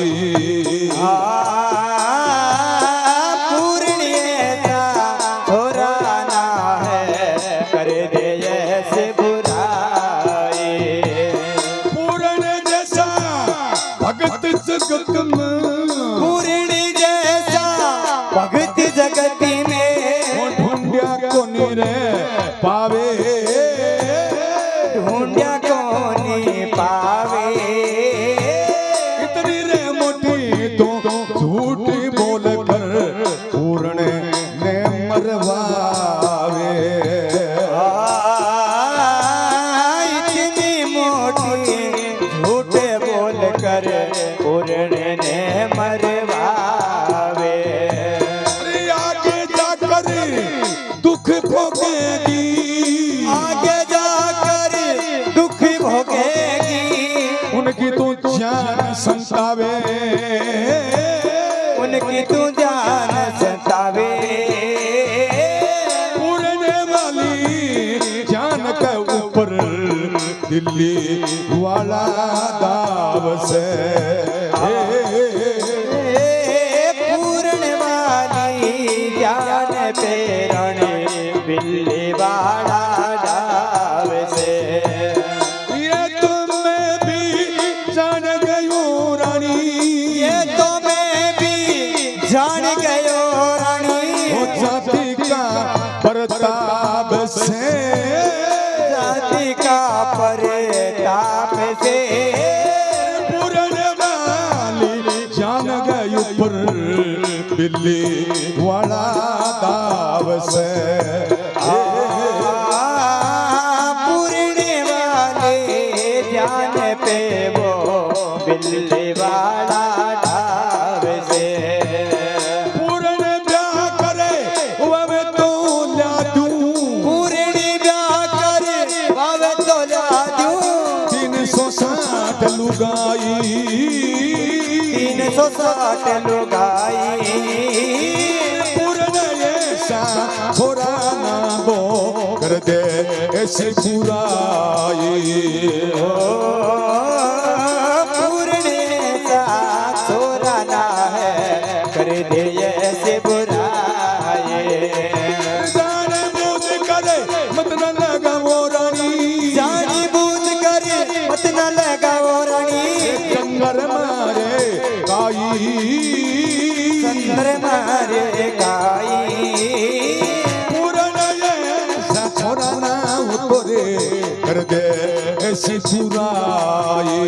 पूर्ण ऐसा छोरा ना है कर दे ऐसे बुराई। पूर्ण जैसा भगत जगत में पूर्ण जैसा भगत जगत में ढूंढिया को निरे पावे। ढूंढिया कोनी पावे। इतनी रे मोटी तो झूठ बोल कर पूर्ण ने मरवावे। इतनी मोटी झूठ बोल कर पूर्ण ने मरवावे। अरे आगे जाकर दुख भोगेगी। आगे जाकर दुख भोगेगी। उनकी तो जान संतावे। उनकी तू जान सतावे। पूरने वाली जान के ऊपर दिल्ली वाला दाव से। पूर्ण वाली जान पे रण बिल्ली वाला दाव से। ये तो मैं भी जान गई हूँ रानी। ये तो मैं भी वाला दाव से पूरने वाले जान पे वो बिल्ली वाला ढाब से पूर्ण ब्याह करे वह तो ला दूं पूरने ब्याह करे वह तो ला दूं 360 लुगाई 360 लुगाई पूर्ण ऐसा छोरा ना वो कर दे ऐसी बुराई पूरने सा छोरा ना है कर दे ऐसे बुराई जान बूझ करे मत न लगा वो रानी जानी बूझ करे मत न लगाओ रानी कंगर मारे काई संतर मारे गाई पूर्ण ऐसा छोरा ना उतरे कर दे ऐसी बुराई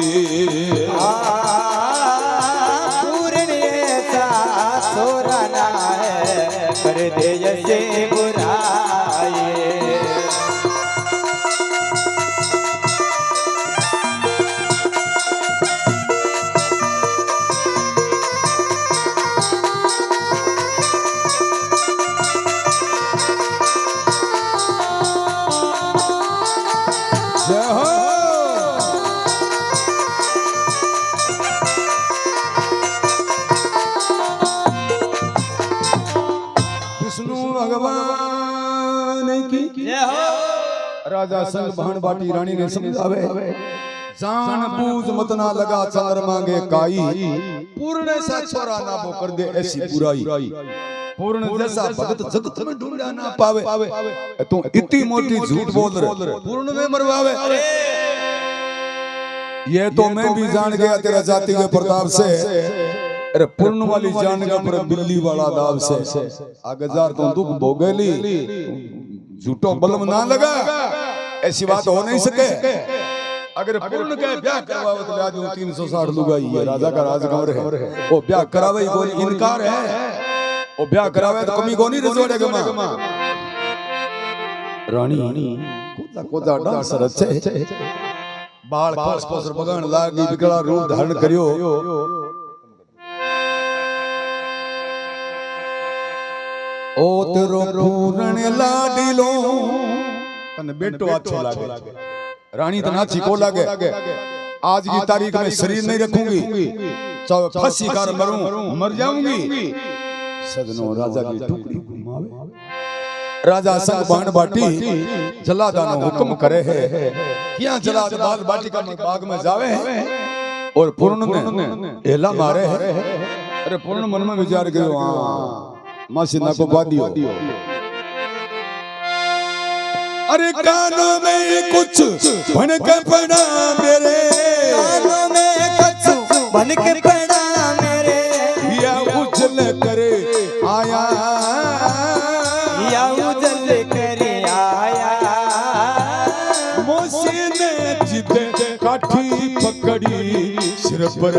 पूरने सा छोरा ना है कर दे ऐसे बुराई जय हो विष्णु भगवान की राजा संग भान बाटी रानी ने समझावे जान बूझ मत ना लगा चंद्रमा के काई पूर्ण सा छोरा ना वो कर दे ऐसी बुराई पूर्ण जैसा भगत जगत में ढूंढा ना पावे तू इतनी मोटी झूठ बोल रहे पूर्ण में मरवावे ये तो मैं भी जान गया तेरा जाति के प्रताप से अरे पूर्ण वाली जान गया पर बिल्ली वाला दाव से आगे जार तो दुख भोगेली झूठो बलम ना लगा ऐसी बात हो नहीं सके अगर पूर्ण के ब्याह करवावे तो ब्याह दूं 360 लुगाई है राजा का राजकुमार है वो ब्याह करावे कोई इनकार है वो ब्याह करावे तो कमी को नहीं रजोड़े गमा रानी कोदा कोदा डांस रचे बाल पास पास बगान लागी बिगड़ा रूप धारण करियो ओ तेरो पूर्ण लाडीलो तने बेटो अच्छो लागे रानी तना अच्छी को लागे आज की तारीख में शरीर नहीं रखूंगी चाहे फांसी कार मरूं मर जाऊंगी सजनों राजा की टुकड़ी घुमावे राजा संग बाण बाटी जलादानो हुक्म करे है किया जलाद बाल बाटिका में बाग में जावे और पूर्ण ने एला मारे है अरे पूर्ण मन में विचार करो हां मासीना को बादियो अरे कानों में कुछ बन के पड़ा मेरे कानों में कुछ बन के पड़ा मेरे या उछल करे आया या उजल करे आया मोसी ने जिद काठी पकड़ी सिर पर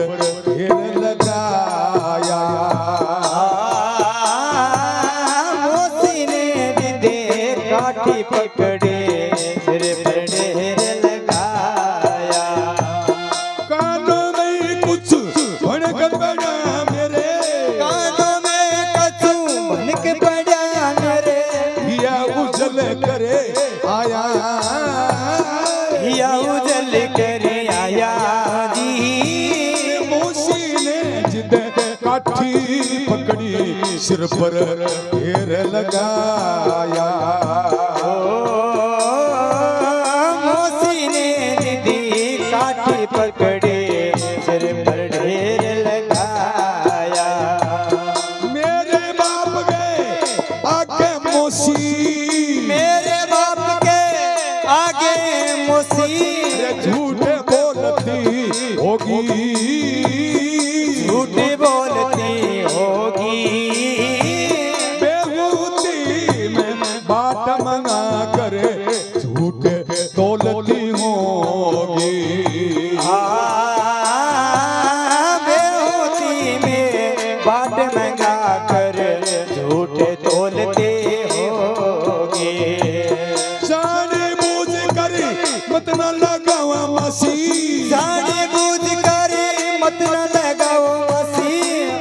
घेर लगाया मोसी ने जिदे काठी पकड़े सिर पर ढेर लगाया कानों में कुछ बन के पड़ा मेरे कानों में कुछ बन के पड़ा मेरे या उछल करे आया या उजल करे आया जी मोसी ने जिद काठी पकड़ी सिर पर घेर लगाया मोसी ने दीदी काठी पकड़े सिर पर ढेर लगाया मेरे बाप गए आके मोसी मेरे बाप के आगे मोसी झूठे बोलती होगी झूठी बोलती होगी बेहूती में बाट मंग झूठ तोलते होगे। जाने बूझ कर मत न लगावा मसी, जाने बूझ कर मत न लगाओ मसी,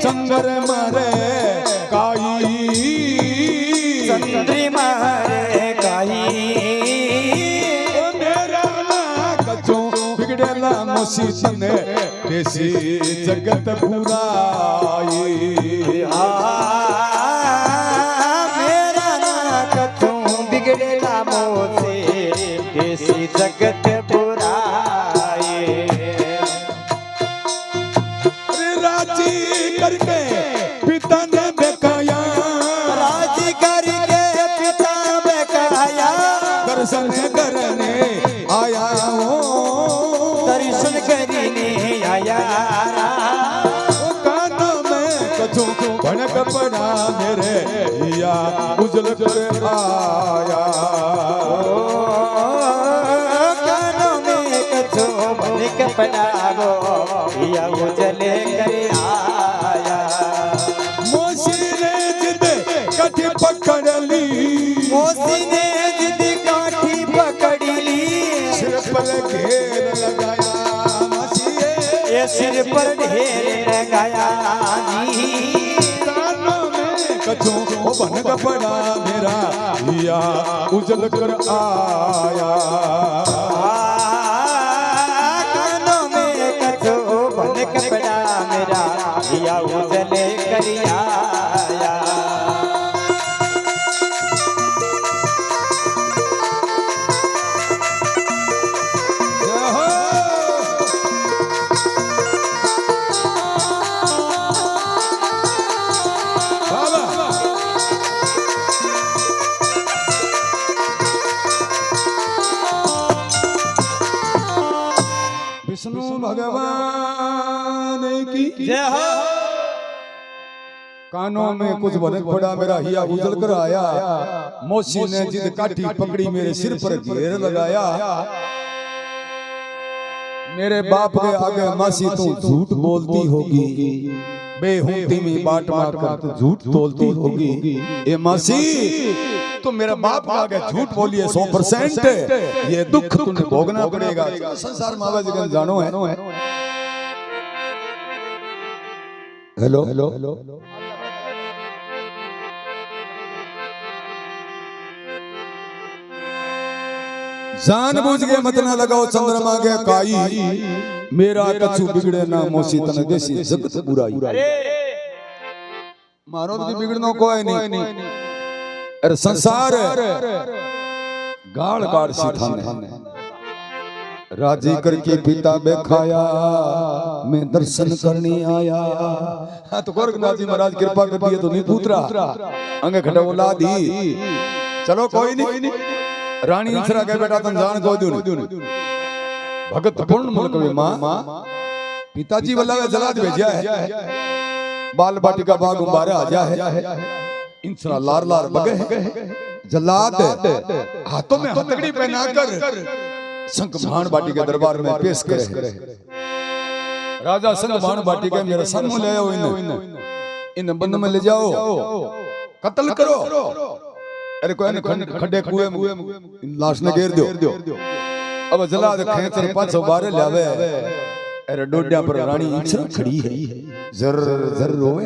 चंद्र मारे काई, चंद्र मारे काई। मेरा ना कचो बिगड़ेला मसी तने देसी जगत पुराई। मेरा ना कचो बिगड़ेला मोसे देसी जगत पुराए। राजी करके पिता ने बेकाया, राजी करके पिता बेकाया, दर्शन करने आया हो, दर्शन करने आया। कानों में कछु भनक पड़ा मेरे या उजल कर आया। कानों में कछु भनक पड़ा गो या उजल कर आया। मोसी ने जिद कठी पकड़ ली, मोसी ने जिद काठी पकड़ ली, सिर पर घेर लगाया मसीहे, ये सिर पर ढेर लगाया जी। कानों में कछु भनक पड़ा मेरा या उजल कर आया। कानों में कछु भनक पड़ा मेरा या उजल कर आया। विष्णु भगवान की जय हो। कानों में कुछ भनक पड़ा मेरा हिया उजल कर आया। मौसी ने जिद काठी पकड़ी मेरे सिर पर घेर लगाया। मेरे बाप के आगे मासी तू झूठ बोलती होगी, बेहुती में बाट मार कर तू झूठ तोलती होगी। ए मासी तो मेरा बाप के आगे झूठ बोलिए 100%, ये दुख तुम्हें भोगना पड़ेगा। संसार मावा जगन जानो है। हेलो हेलो हेलो जान बूझ के मत ना लगाओ चंद्रमा के काई, मेरा कछु बिगड़े ना मोसी तने देसी जगत बुराई। मारो तो बिगड़नो कोई नहीं, अरे संसार गाड़ गाड़ सी थाने। राजी करके पिता बेखाया मैं दर्शन करने आया। हाँ तो गोरखनाथ जी महाराज कृपा कर दिए तो नहीं पुत्रा अंगे खड़ा बोला दी। चलो कोई नहीं, रानी इंसरा के बेटा तुम जान को दूं भगत पूर्ण मुल्क में मां पिताजी वाला जलाद भेजा है। बाल बाटिका बाग उबारा आ जा है। इंसरा लार लार बगे जलाद हाथों में हथकड़ी पहनाकर शंख भाण बाटी के दरबार में पेश करे। राजा शंख भाण बाटी के मेरे सामने ले आओ, इन बंद में ले जाओ, कत्ल करो। अरे कोई खड्डे कुएं में लाश ने घेर दो। अब जला दे खेचर 500 बारे लावे। अरे डोडिया पर रानी इंसरा खड़ी है, जर जर रोवे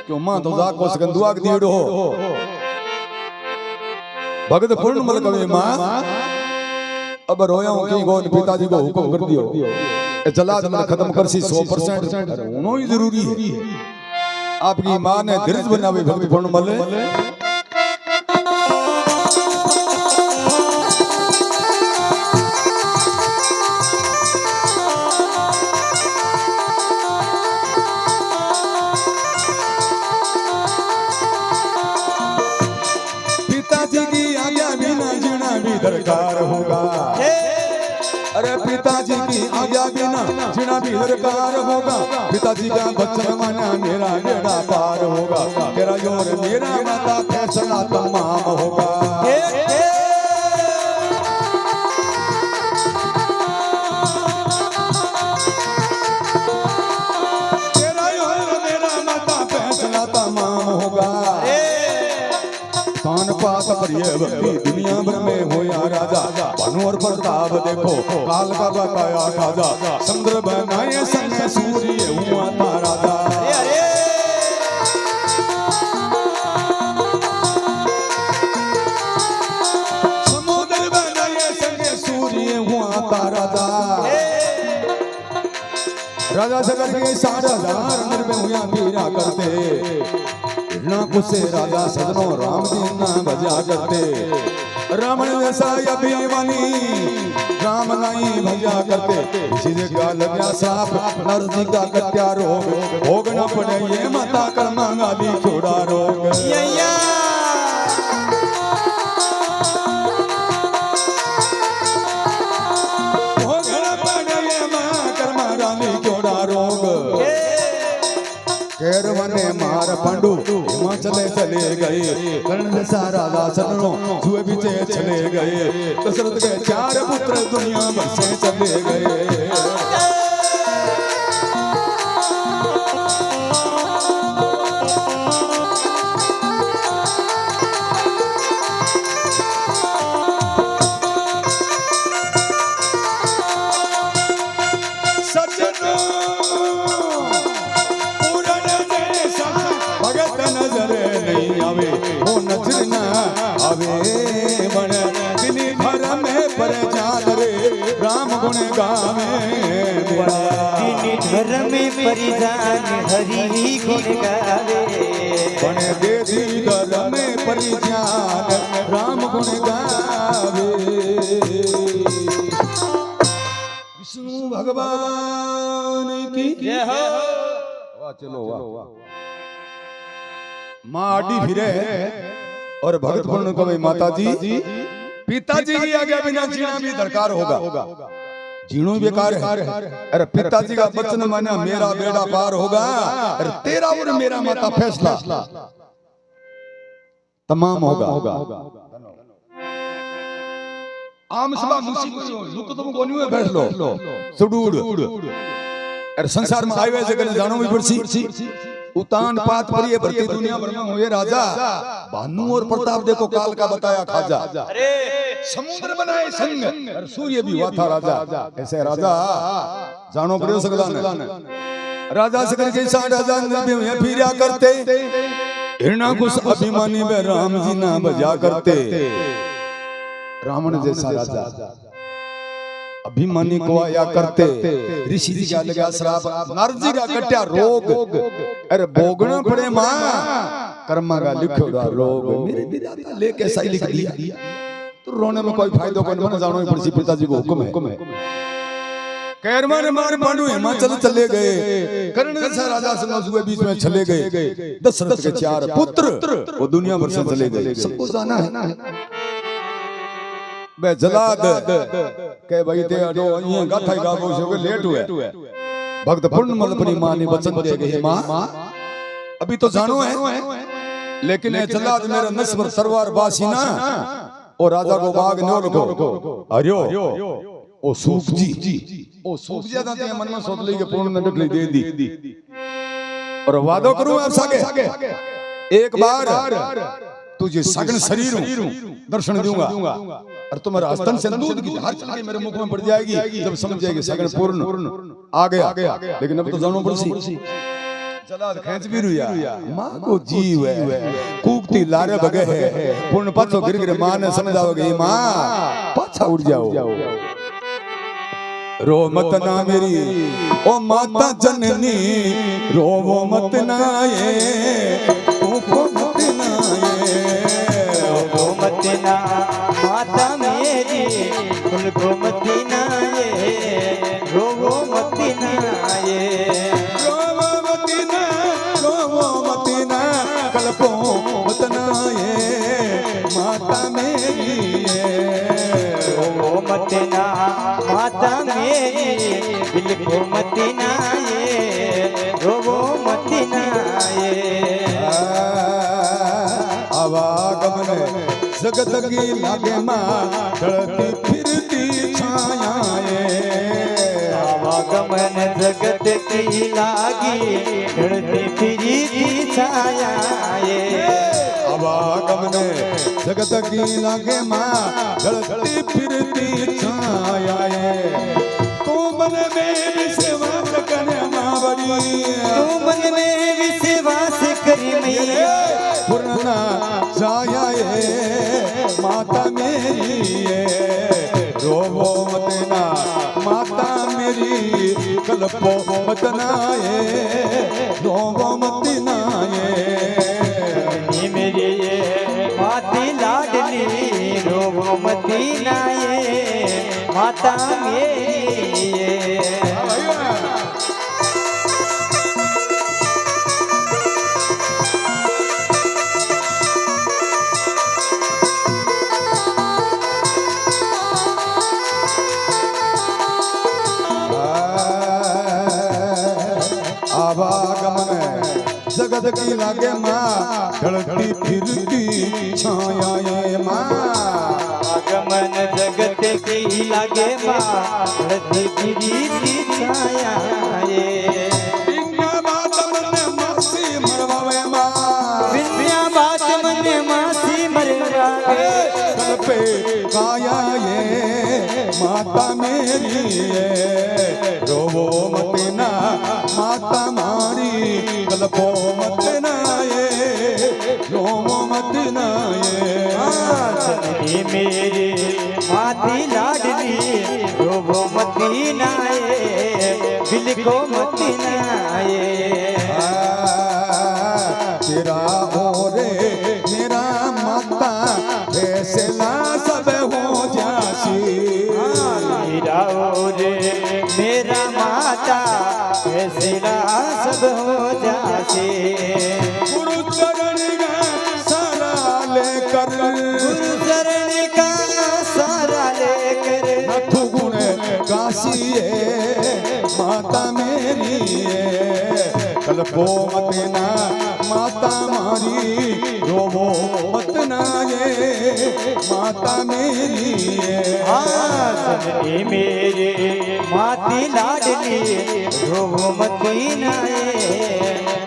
क्यों मां तो जा को सकंदुआ के दीड़ो भगत पूर्ण मल कवे मां। अब रोया हूं कि गोद पिताजी को हुक्म कर दियो जलाद में खत्म कर सी 100%। अरे उनो ही जरूरी है। आपकी मां ने धीरज बनावे भगत पूर्ण मल। पिताजी की आज्ञा बिना जीना भी दरकार होगा। अरे पिताजी की आज्ञा बिना जीना भी दरकार होगा। पिताजी का बच्चन माना मेरा बेड़ा पार होगा। तेरा योर मेरा माता फैसला तमाम होगा। तेरा योर मेरा माता फैसला तमाम होगा। स्थान पात प्रिय भक्ति दुनिया भर में होया राजा भानु और प्रताप देखो काल का बताया खाजा चंद्र बनाए संग सूर्य हुआ था राजा समुद्र बनाए संग सूर्य हुआ था राजा राजा सगर के 60,000 निर्भय हुआ पीरा करते कुछ से राजा सजनो राम जी ना भजा करते रावण जैसा अभिमानी राम नहीं भजा करते इसी से क्या लगा साफ नरजी का कट्या रोग भोगना पड़े ये माता कर्मा गाली छोड़ा रोग भोगना पड़े ये माँ कर्मा गाली छोड़ा रोग कैरवने मार पांडु हिमाचले चले गए कर्ण जैसा राजा सनों जुए पीछे चले गए दशरथ के 4 पुत्र दुनिया भर से चले गए राम गुण गावे धर्म परिजान हरि गुण गावे बने देती धर्म परिजान राम गुण गावे विष्णु भगवान की जय हो वाह चलो वाह माँ आडी फिरे और भगत पूर्ण कवि माता जी पिताजी की आज्ञा बिना जीना भी दरकार होगा जीणो बेकार है अरे पिताजी का वचन माना मेरा बेड़ा पार होगा अरे तेरा और मेरा माता फैसला तमाम होगा आम सभा मुसीबत लुक तुम कोनी में बैठ लो सुडूड अरे संसार में आए वैसे करने जानो भी पड़सी उतान पात प्रिय भरती दुनिया भर में हुए राजा भानु और प्रताप देखो काल का बताया खाजा अरे समुद्र बनाए संग और सूर्य भी हुआ था राजा ऐसे राजा जानो पड़े सकदा ने राजा से करके 60,000 नबी हुए फिरा करते हिरणा कुछ अभिमानी में राम जी ना बजा करते रावण जैसा राजा अभिमानी को आया करते ऋषि जी का लगा श्राप नारजी का कट्या रोग अरे भोगना पड़े माँ कर्मा का लिखोड़ा रोग मेरे विधाता लेके सही लिख दिया तो रोने में कोई फायदा कोई नहीं जानो पड़सी पिताजी को हुक्म है कैरवा ने मार पांडु हिमाचल चले गए कर्ण जैसा राजा सुबह बीच में चले गए दशरथ के 4 पुत्र वो दुनिया भर से चले गए सबको जाना है बे जलाद के भाई ते अडो अइया गाथा गाबो छो के लेट हुए भक्त पूर्णमल अपनी मां ने वचन दे गई मां अभी तो जानो है लेकिन ये जलाद मेरा नस्वर सरवार बासीना और राजा को बाग न्योल को अरियो ओ सूख जी ओ सूख ज्यादा ते मन में सोच ली के पूर्ण ने डकली दे दी और वादो करूं आप सागे एक बार तुझे सगन शरीर दर्शन दूंगा और तुम्हारा स्तन से दूध की धार चल के मेरे मुख में पड़ जाएगी जब समझ जाएगी सगन पूर्ण आ गया लेकिन अब तो जानो पड़सी जलाद खेच भी रुया मां को जीव है कूकती लारे बगे है पूर्ण पाछो गिर गिर मां ने समझाओगे मां पाछा उड़ जाओ रो मत ना मेरी ओ माता जननी रोवो मत ना ये को मत ना ये ओ मत ना माता मेरी कुल को मत ना ये रोवो मत ना ये रोवो मत ना कल्पो मत ना ये माता मेरी रोवो मत ना माता मेरी बिल्कुल मत ना ये रोवो मत ना ये आवागमन जगत की लागे मां चलती फिरती छायाए आवागमन जगत की लागी चलती फिरती छायाए आवागमन जगत की लागे माँ ढलती फिरती छाया तू मन में विश्वास कर माँ बड़ी तू मन में विश्वास कर मैया पुरना छाया माता मेरी रोवो मत ना माता मेरी कल्पो मत ना रोवो मत ना मेरी माती लाडली रोवो मती नाये माता मेरी आवागमन जगत की लागे माँ ढलती फिरती छाया माँ आगमन जगत की लागे माँ ढलती फिरती छाया बिना बात मन मासी मरवावे माँ बिना बात मन मासी मरवावे कल पे काया माता मेरी रोवो मत ना माता मारी कल्पो मत ना रोवो मत ना मेरे माती लाडली रोवो मती नाये बिलको मती नाये तेरा हो रे मेरा माता फैसला सब हो जासी मेरा रे मेरा माता फैसला सब हो जासे गुरु चरण का सारा लेकर गुरु चरण का सारा लेकर नथु गुण काशी माता मेरी कल्पो मत ना माता मारी रोवो मत ना माता मेरी सजनी मेरे माती लाडली रोवो मती नाये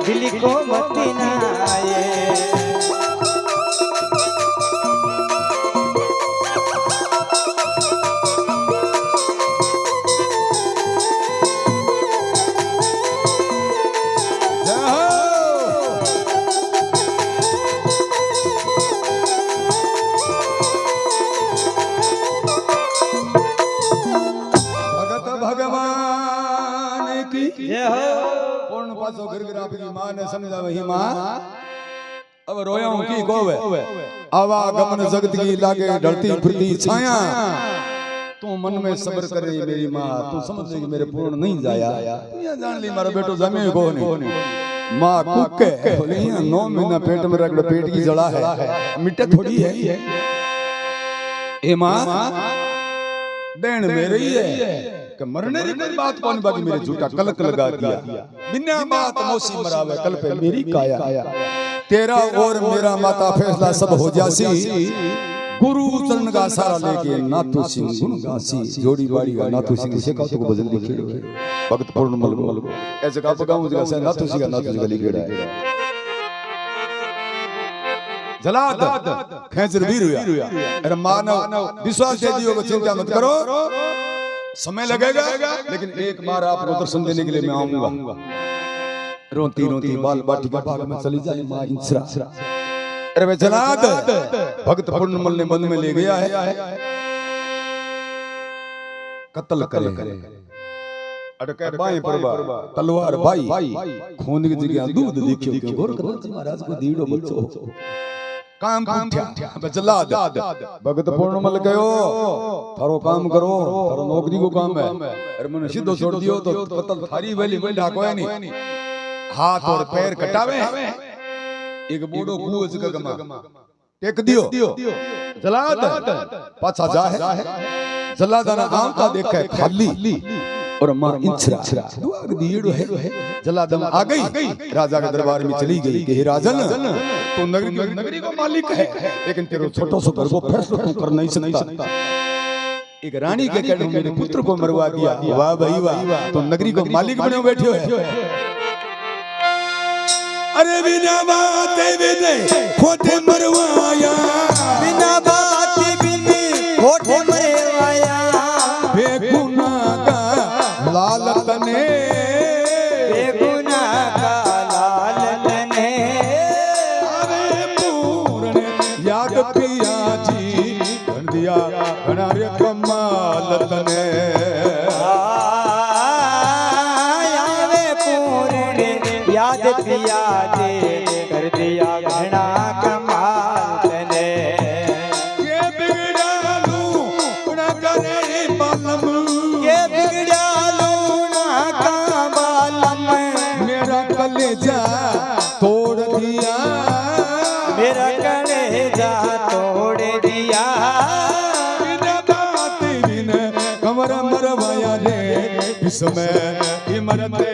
दिल को मती नाये भगवान की जय हो पूर्ण पासो गिरगिरा की मां ने समझा वही मां अब रोया हूं की कोवे आवागमन जगत की लागे ढलती फिरती छाया तू मन में सब्र कर रही मेरी मां तू समझ रही मेरे पूर्ण नहीं जाया ये जान ली मारा बेटो जमे को नहीं मां कुके बोली 9 महीना पेट में रगड़ पेट की जड़ा है मिट्टे थोड़ी है ए मां देन मेरे ही है कि मरने री कोई बात कौन बाकी मेरे झूठा कलक लगा दिया बिना बात मौसी मरावे कल पे मेरी काया तेरा और मेरा माता फैसला सब हो जासी गुरु चरण का सारा लेके नाथू सिंह गुण गासी जोड़ी बाड़ी का नाथू सिंह से का तो भजन लिखे भक्त पूर्ण मल को ऐसे का गाऊं जगह से नाथू सिंह का लिखेड़ा है जलाद खेचर वीर हुआ अरे मानव विश्वास दे दियो को चिंता मत करो समय लगेगा लेकिन एक बार आपको दर्शन देने के लिए मैं आऊंगा रोती रोती बाल बाटी का भाग में चली जाए मां इंसरा अरे वे जलाद भक्त पूर्णमल ने बंद में ले गया है कत्ल करे अटके बाएं परबा तलवार भाई खून की जगह दूध देखियो क्यों गोर महाराज को दीड़ो बच्चो काम पूछ्या जलाद भगत पूर्णमल गयो थारो काम करो थारो नौकरी को काम है अरे मैंने सीधो छोड़ दियो तो कत्ल थारी वेली में ढाको है नहीं हाथ और पैर कटावे एक बूढ़ो कूज का गमा टेक दियो जलाद पाछा जा है जलाद ना आम का देखा है खाली और मां इंसरा दुआर दीड़ो है जलादम आ गई राजा के दरबार में चली गई कि हे राजन तू नगरी को मालिक है लेकिन तेरे छोटो सो घर को फैसला तू कर नहीं सकता एक रानी के कहने मेरे पुत्र को मरवा दिया वाह भाई वाह तो नगरी को मालिक बने बैठे हो है अरे बिना बात बिने खोटे मरवाया बिना बात बिने खोटे मरवाया बेगुनाह का लाल तने बेगुनाह का लाल तने अरे पूर्ण याद पिया जी कर दिया घना रे कमाल तने आवे पूर्ण याद पिया दे कर दिया घना कमाल तने ये बिगड़ालू न करे बालम ये बिगड़ा लूना का बालम मेरा कलेजा तोड़ दिया मेरा कलेजा तोड़ दिया बिना बात बिन कमर मरवाया रे इसमें इमरते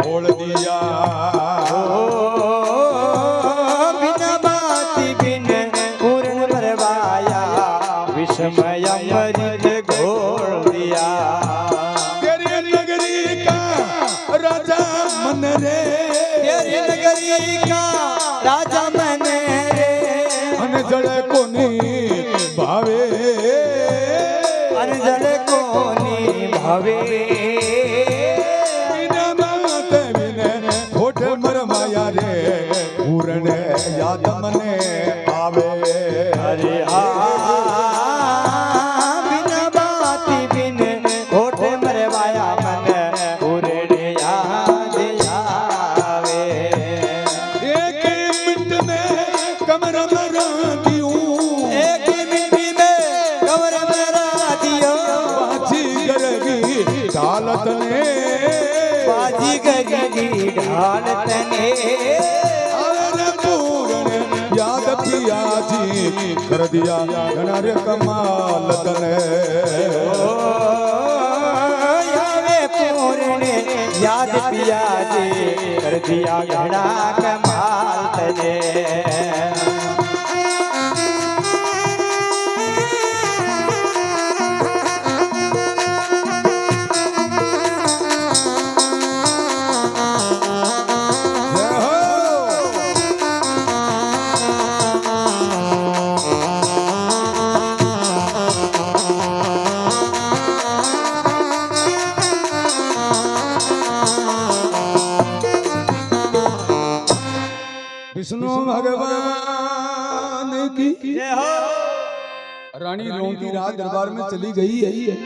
खोल दिया बिना बात बिन पूर्ण मरवाया विषमय अमृत घोल दिया तेरी नगरी का राजा मन रे तेरी नगरी का राजा मन रे अनजड़ कोनी भावे अनजल कोनी भावे बिना बात बिन खोटे मरवाया रे पूर्ण याद मने आवे अरे बिना बात बिन खोटे मरवाया मन पूर्ण याद आवे एक मिनट में कमर मरा दियो एक मिनट में कमर मरा दियो बाजी गरगी डालत ने बाजी गरी ढाल तने अरे पूर्ण याद पिया जी कर दिया घना रे कमाल तने यावे पूर्ण याद पिया दे कर दिया घड़ा कमाल तने विष्णु भगवान की रानी रोंती रात दरबार में चली गई है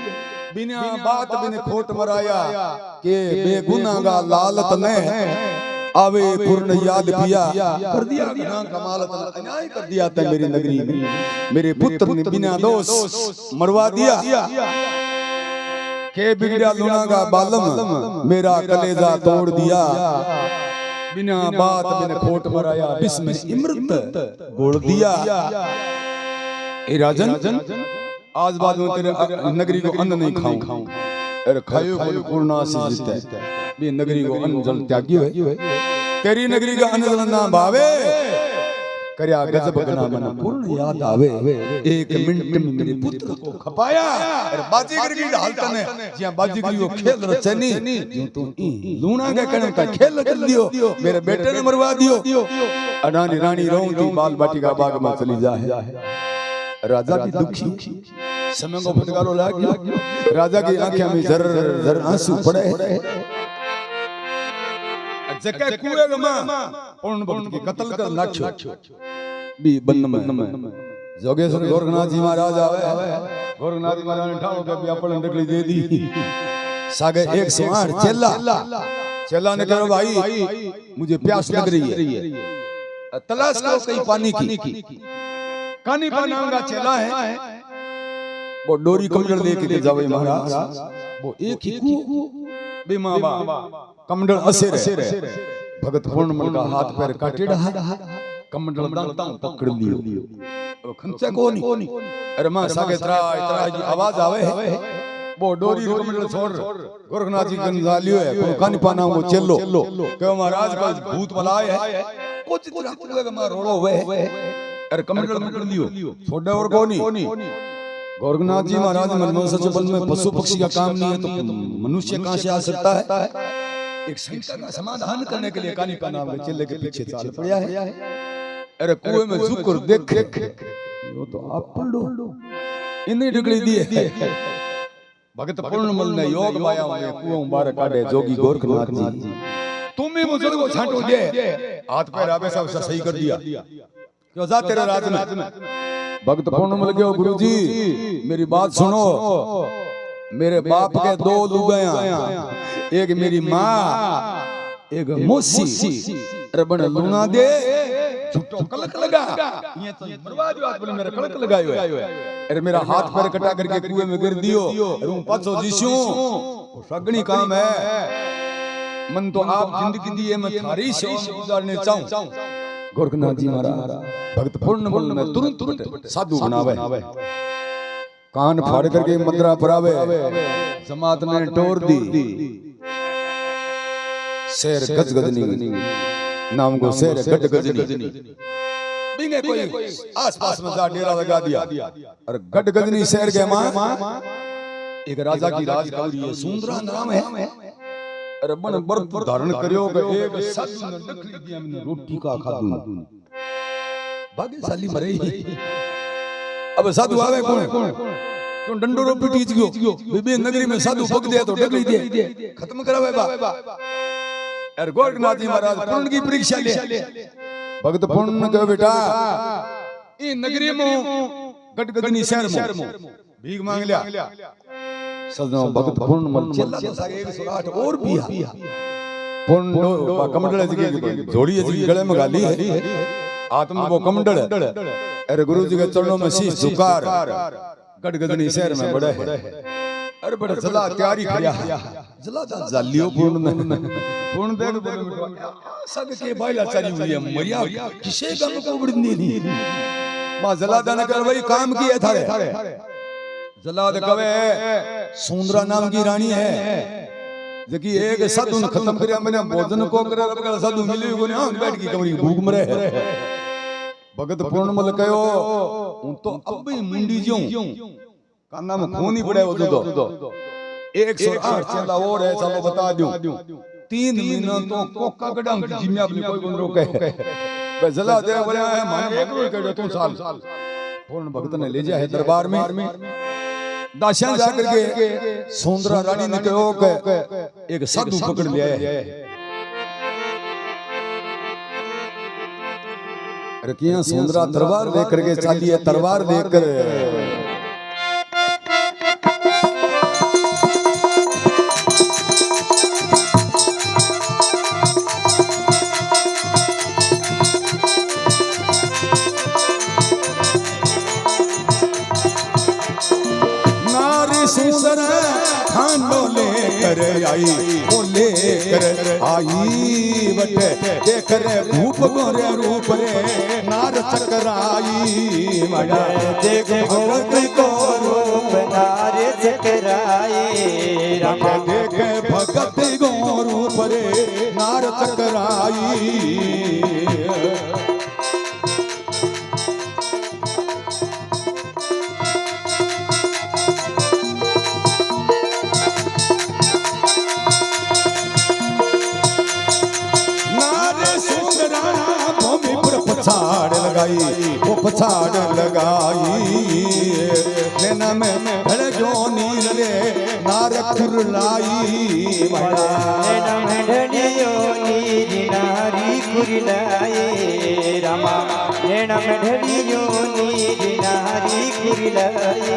बिना बात बिन खोट मराया के बेगुनाह लालत ने आवे पूर्ण याद पिया कर दिया गुनाह कमालत अन्याय कर दिया ते मेरी नगरी में मेरे पुत्र ने बिना दोष मरवा दिया के बिगड़ा लूना का बालम मेरा कलेजा तोड़ दिया बिना बात बिन खोट मराया विष में इमृत गोड़ दिया ए राजन आज बाद में तेरे नगरी को अन्न नहीं खाऊं अरे खायो बोल पूर्णा से जीते भी नगरी को अन्न जल त्यागी है तेरी नगरी का अन्न जल ना भावे करया गजब गना मन पूर्ण याद आवे एक मिनट में मेरे पुत्र को खपाया अरे बाजीगर की हालत ने जिया बाजीगर को खेल रचनी जो तू लूना के कने का खेल कर दियो मेरे बेटे ने मरवा दियो अडानी रानी रोंती बाल बाटिका बाग में चली जा है राजा की दुखी समय को फटकारो लाग राजा की आंखें में जर जर आंसू पड़े जके कुएं में पूर्ण भक्त के कत्ल कर नाख्यो बी बन्न में जोगेश्वर गोरखनाथ जी महाराज आवे गोरखनाथ जी महाराज ने ठाओ के भी अपन डगली दे दी सागे 108 चेला ने कहा भाई मुझे प्यास लग रही है तलाश करो कहीं पानी की कानी पर नाम का चेला है वो डोरी कमंडल लेके जावे महाराज वो एक ही बीमाबा कमंडल असेर भगत पूर्ण मन का हाथ पैर काटे रहा कमंडल दांता पकड़ लियो वो खंचा कोनी अरे मां सागे तरा इतरा की आवाज आवे वो डोरी कमंडल छोड़ गोरखनाथ जी गंजा लियो है को कानी पाना को चलो के महाराज का भूत बलाए है कुछ तरह का मां रोड़ो वे अरे कमंडल पकड़ लियो छोड़े और कोनी गोरखनाथ जी महाराज मनमोहन सच बल में पशु पक्षी का काम नहीं है तो मनुष्य कहां से आ सकता है एक शंका का समाधान करने के लिए कालिका नाम के चेले के पीछे चाल पड़ा है। अरे कुएं में झुककर देख यो तो आप पलटो इन्हें डगली दिए। भगत पूर्णमल ने योग माया में कुओं बाहर काटे जोगी गोरखनाथ जी। तुम ही मुझे को छांटो दे हाथ पैर आवे सब सही कर दिया क्यों जा तेरे राज में। भगत पूर्णमल के गुरुजी मेरी बात सुनो। मेरे बाप के दो लुगाया एक मेरी माँ एक मौसी। अरे बन लूना दे छुट्टो कलक लगा ये तो बर्बाद बात बोले मेरा कलक लगायो है। अरे मेरा हाथ पैर कटा करके कुएं में गिर दियो। अरे पाछो जीशू सगनी काम है। मन तो आप जिंदगी दिए मैं थारी से गुजारने चाहूं। गोरखनाथ जी महाराज भक्त पूर्णमल में तुरंत साधु बनावे कान फाड़ करके मंत्रा परावे। जमात ने टोर दी शेर गजगजनी नाम को शेर गजगजनी बिंगे कोई आसपास में जा डेरा लगा दिया। और गजगजनी शेर के मां एक राजा की राजकुमारी है सुंदरा नाम है। अरे बन व्रत धारण करियो एक साधु ने नकली दिया मैंने रोटी का खादू भाग्यशाली मरे ही। अब साधु आवे कौन क्यों डंडोरो पीटीज गयो बीबी नगरी में साधु भग दे तो डगली दे खत्म करावे बा। अरे गोरखनाथ जी महाराज पूर्ण की परीक्षा ले। भगत पूर्ण कहो बेटा ई नगरी में गटगदनी शहर में भीख मांग लिया। सजनो भगत पूर्णमल चेला तो सारे 108 और भी पूर्ण कमंडल जी जोड़ी जी गले में गाली है आत्म वो कमंडल। अरे गुरु जी के चरणों में शीश झुकार गटगदनी शहर में बड़ा है। अरे बड़ा जला तैयारी किया जला जालियो पूर्ण देख सब के बाइला चली हुई है मरिया किसे गम को बड़नी नहीं मां जला दान कर वही काम किए थारे। जलाद कवे सुंदरा नाम की रानी है जकी एक साधु ने खत्म करया मैंने भोजन को करे अब साधु मिली को ना बैठ की कमरी भूख मरे है। भगत पूर्णमल कहो हूं तो अब ही मुंडी ज्यों काना में खून ही पड़े हो तो 108 चेला और है चलो बता दूं 3 महीना तो कोका गडंग जिम्मे अपनी कोई बन रोके बे जला दे बोले है माने एक रोई कहो तू साल पूर्ण भगत ने ले जा है दरबार में दासियां जाकर के सुंदरा रानी ने कहो कि एक साधु पकड़ लिया है। अरे किया सुंदरा तलवार लेकर के चाली है तलवार लेकर आई वो लेकर आई बटे देख रे भूप गोरे रूप रे नार चकराई मड़ा देख भूप को रूप नार चकराई रामा देख भगत गो रूप रे नार चकराई। पछाड़ लगाई वो पछाड़ लगाई नैना में भड़ जो नीर रे नार खुरलाई नैना में ढड़ियो नीर नारी खुरलाई रामा नैना में ढड़ियो नीर नारी खुरलाई।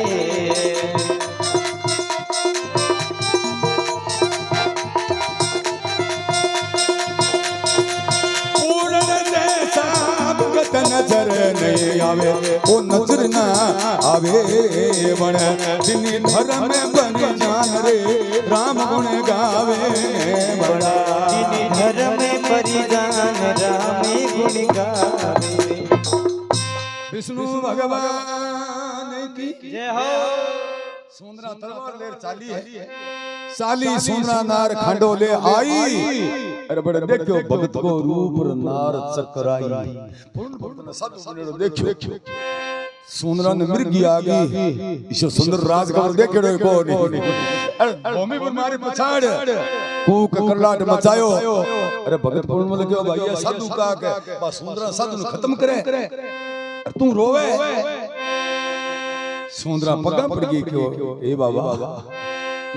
नजर नहीं आवे वो नजर ना आवे बन जिन धर्म में बन जान रे राम गुण गावे बड़ा जिन धर्म में परिजान राम गुण गावे। विष्णु भगवान की जय हो। सुंदरा तलवार लेर चाली है साली सुंदरा नार खंडो ले आई। अरे बड़े देखो भगत को रूप नार चकराई पूर्ण साधु देखो सुंदरा ने मिर्गी आ गई ईश्वर सुंदर राज का देखो को नहीं भूमि पर मारे पछाड़ कूक करलाट मचायो। अरे भगत पूर्णमल क्यों भैया साधु का के बस सुंदरा साधु ने खत्म करे और तू रोवे। सुंदरा पगा पड़ गई क्यों ए बाबा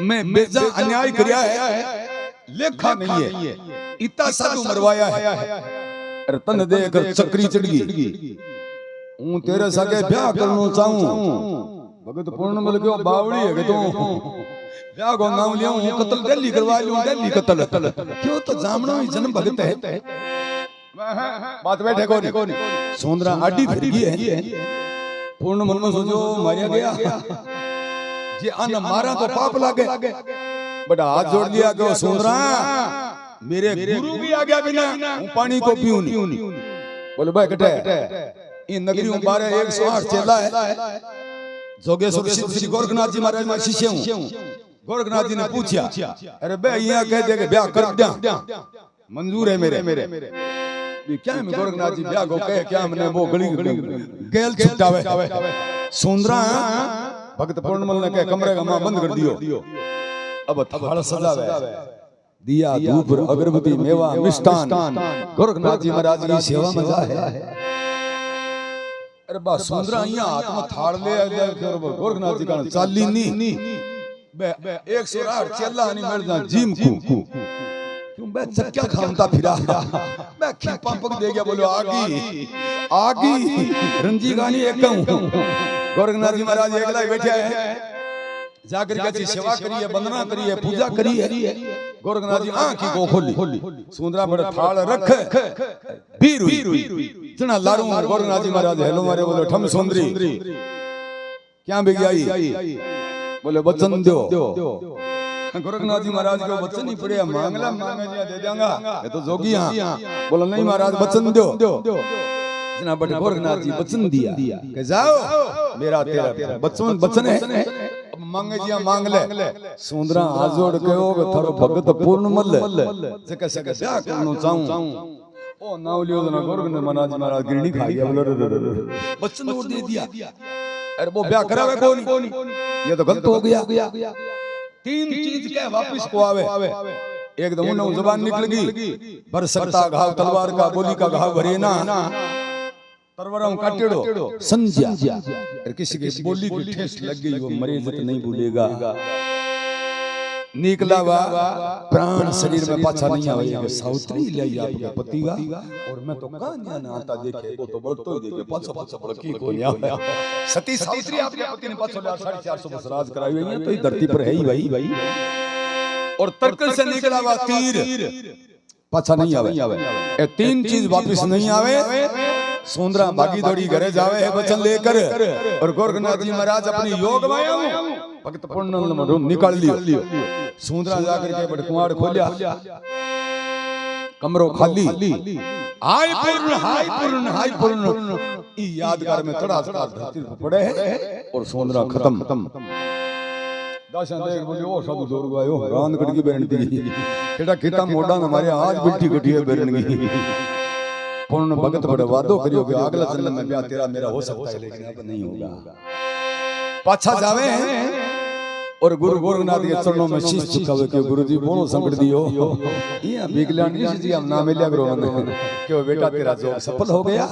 मैं बेजा अन्याय करया है लेखा नहीं है इतना साधु मरवाया है। अरे तन देख चक्री चढ़ गई हूं तेरे सागे ब्याह करनो चाहूं। भगत पूर्णमल क्यों बावड़ी है कि तू ब्याह को नाम लिया हूं कत्ल दिल्ली करवा लूं दिल्ली कत्ल क्यों तो जामनो ही जन्म भगत है। बात बैठे को नहीं सुंदरा आडी फिर गई है। पूर्णमल में सोचो मारिया गया जे अन मारा तो पाप लागे बड़ा हाथ जोड़ लिया कि सुंदरा मेरे गुरु भी आ गया बिना हूं पानी को पीऊं नहीं। बोले भाई कटे इन नगरी में 108 चेला है। जोगेश्वर श्री गोरखनाथ जी महाराज में शिष्य हूं। गोरखनाथ जी ने पूछा अरे बे यहाँ कह दे के ब्याह कर दिया मंजूर है मेरे क्या मैं गोरखनाथ जी ब्याह को कहे क्या मैंने वो गली गेल छुटावे। सुंदरा भगत पूर्णमल ने कहे कमरे का मां बंद कर दियो अब थाल सजावे दिया धूप अगरबत्ती मेवा मिष्टान गोरखनाथ जी महाराज की सेवा में जा है। अरे बा सुंदरा यहाँ हाथ में थाल ले गोरखनाथ जी का चाली नी बे 108 चेला नहीं मिल जा जिम को क्यों बे चक्का खामता फिरा बे खीपा पक दे गया बोलो आगी रंजी गानी एक हूं। गोरखनाथ जी महाराज एकला ही बैठे हैं जाकर के सेवा करिए वंदना करिए पूजा करिए। गोरखनाथ जी आंखी को खोली सुंदरा बड़े थाल रख बीर जना लारू गोरखनाथ जी महाराज हेलो मारे बोले ठम सुंदरी क्या बिग आई बोले वचन दो। गोरखनाथ जी महाराज को वचन ही पड़े मांगला मांगे दे देंगा ये तो जोगी हां बोला नहीं महाराज वचन दो। जना बड़े गोरखनाथ जी वचन दिया कि जाओ मेरा तेरा वचन है मांगे जिया मांग ले। सुंदरा हाथ जोड़ के ओ थारो भगत पूर्णमल जके सके ब्याह करनो चाहूं ओ नाव लियो ना गोरखनाथ महाराज गिरनी खा गया बोले वचन और दे दिया। अरे वो ब्याह करावे कौन ये तो गलत हो गया। 3 चीज के वापस को आवे एकदम उन्होंने जुबान निकल गई भर सकता घाव तलवार का बोली का घाव भरे ना तरवरों काटेड़ो संज्ञा। अरे किसी की बोली की ठेस लग गई वो मरीज नहीं भूलेगा। निकला वा प्राण शरीर में पाछा नहीं आवे सावित्री ले आपके पति का और मैं तो कहां ना आता देखे वो तो बढ़तो ही देखे पाछा बड़की को नहीं आया। सती सावित्री आपके पति ने पाछा 450 वर्ष राज कराई हुई है तो इस धरती पर है ही भाई और तर्कन से निकला वा तीर पाछा नहीं आवे ये 3 चीज वापस नहीं आवे। सुंदरा भागी दौड़ी घरे जावे है वचन लेकर और गोरखनाथ जी महाराज अपनी योग माया भक्त पूर्णमल निकाल लियो। सुंदरा जाकर के बड़े कुआड़ खोलिया कमरो खाली हाय पूर्ण ई यादगार में तड़ा धरती पर पड़े है और सुंदरा खत्म। दाशन देख बोले ओ साधु जोर गयो रान कट की बेरन दी केड़ा केता मोडा हमारे आज बिल्टी कटी है बेरन की। पूर्ण भगत बड़े वादो करियो कि अगला जन्म में ब्याह तेरा मेरा हो सकता है लेकिन अब नहीं होगा। पाछा जावे और गुरु गोरखनाथ के चरणों में शीश झुकावे कि गुरुजी बोलो संकट दियो ये बिगलान ऋषि जी हम नाम लिया करो मैंने कि बेटा तेरा जो सफल हो गया।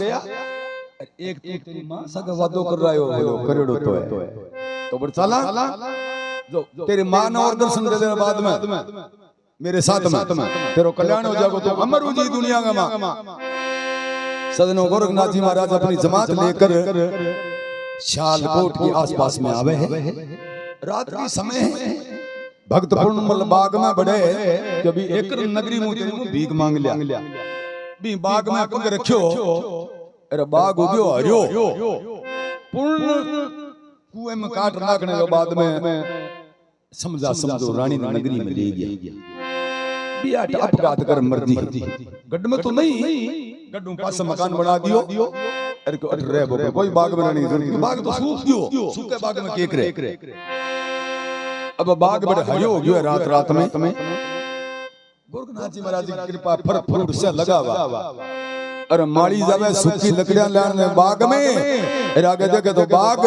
एक तेरी मां सगा वादो कर रहा हो बोलो करेड़ो तो है तो बड़ चला जो तेरी मां ने और दर्शन दे देने बाद में मेरे साथ में तेरो कल्याण हो जाएगा तो अमर हो जी दुनिया का मां। सदनों गोरखनाथ जी महाराज अपनी जमात लेकर शालकोट के आसपास में आवे है। रात के समय भक्त पूर्णमल बाग में बड़े कभी एक नगरी में भीख मांग लिया भी बाग में पग रखियो अरे बाग हो गयो हरियो पूर्ण कुएं में काट नाखने के बाद में समझो रानी ने नगरी में ले गया बिया अपघात कर मर दी। गड्ढ में तो नहीं गड्ढों पास मकान बना दियो अरे को रे बो कोई बाग में नहीं जरूरत बाग तो सूख गयो सूखे बाग में केक रे अब बाग बड़े हरियो हो गयो रात में गोरखनाथ जी महाराज की कृपा फर फ्रूट से लगा हुआ अरे माड़ी जावे सूखी लकड़ियां लाने बाग में आगे देखे तो बाग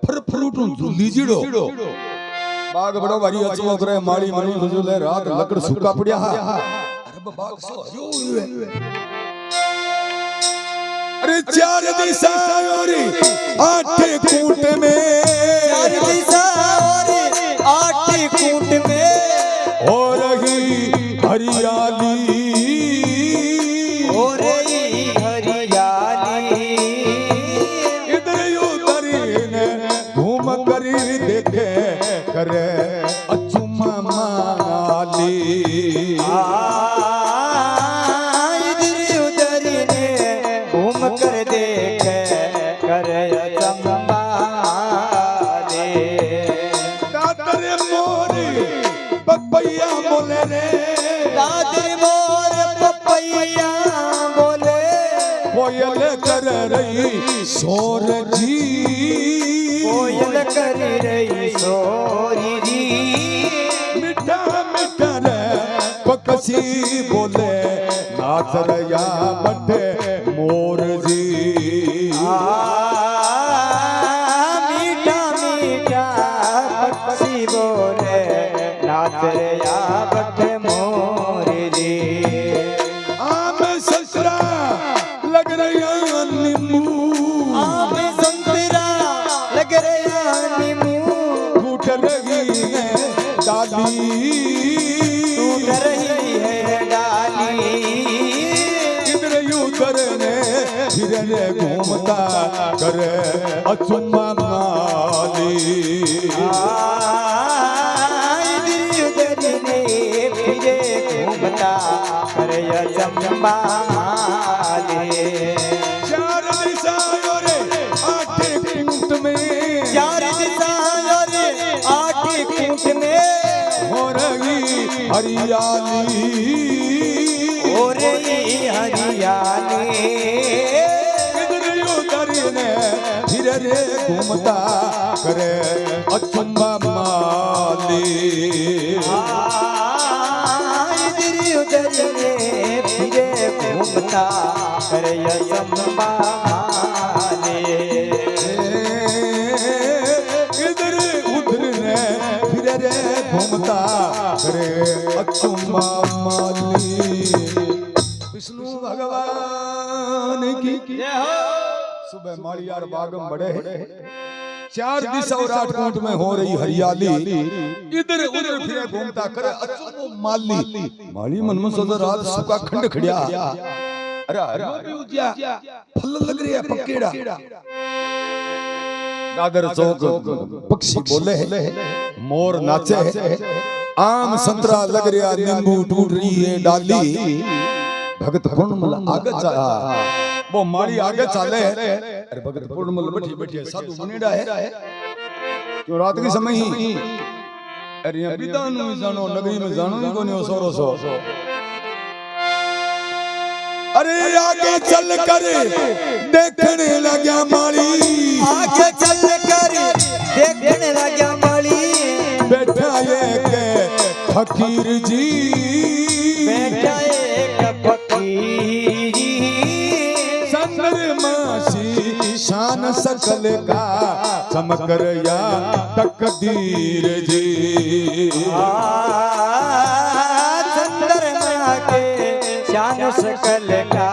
फर फ्रूट लीजिड़ो बाग बड़ो भारी अचलो करे माड़ी मनु सुजुले रात लकड़ सूका पड़या अरे बाग सो हरियो हुए अरे चार दिशा और आठ कूट में चार दिशा और आठ कूट में हो रही हरियाली हो रही हरियाली इधर उधर ने घूम कर देखे करे अचुमा माली इधर उधर ने घूम कर देखे करे चंबाले दादर मोरी पपैया बोले रे दादर मोर पपैया बोले कोयल कर रही सोर जी कोयल कर रही सोरी जी मिठा मिठा रे पक्षी बोले नाचरया बटे मोर जी मीठा मीठा पक्षी बोले नाच रया बट मोर जी आम ससुरा लग रहा नींबू आम संतरा लग रहा नींबू टूट रही है डाली टूट रही है डाली इधर उधर ने फिरने घूमता करे अचुमा माली इधर उधर ने फिरे घूमता करे चंबाले चार दिशा और आठ कूट में चार दिशा और आठ कूट में हो रही हरियाली हो रही हरियाली इधर उधर ने फिरे घूमता करे अचुमा माली इधर उधर ने फिरे घूमता करे चंबाले इधर उधर ने फिरे घूमता करे अचुमा माली विष्णु भगवान की सुबह माड़ियार बागम बड़े चार दिशा और आठ कूट में हो रही हरियाली इधर उधर फिरे घूमता करे अचुमा माली माली मन में सोचा रात सुखा खंड खड़िया अरे हरियो भी उजिया फल लग रही है पकेड़ा दादर चौक पक्षी बोले मोर नाचे आम संतरा लग रहा नींबू टूट रही है डाली भगत पूर्णमल आगे चला वो माड़ी आगे चले अरे भगत पूर्णमल बैठी बैठी है साधु बनेड़ा है क्यों रात के समय ही अरे यहाँ विदान में जानो नगरी में जानो ही को नहीं सोरो सो अरे आगे चल कर देखने लगा माली आगे चल कर देखने लगा माली बैठा एक फकीर जी बैठा एक फकीर चंद्रमासी शान सकल का चमकर या तकदीर जी चंद्रमा के शान सकल का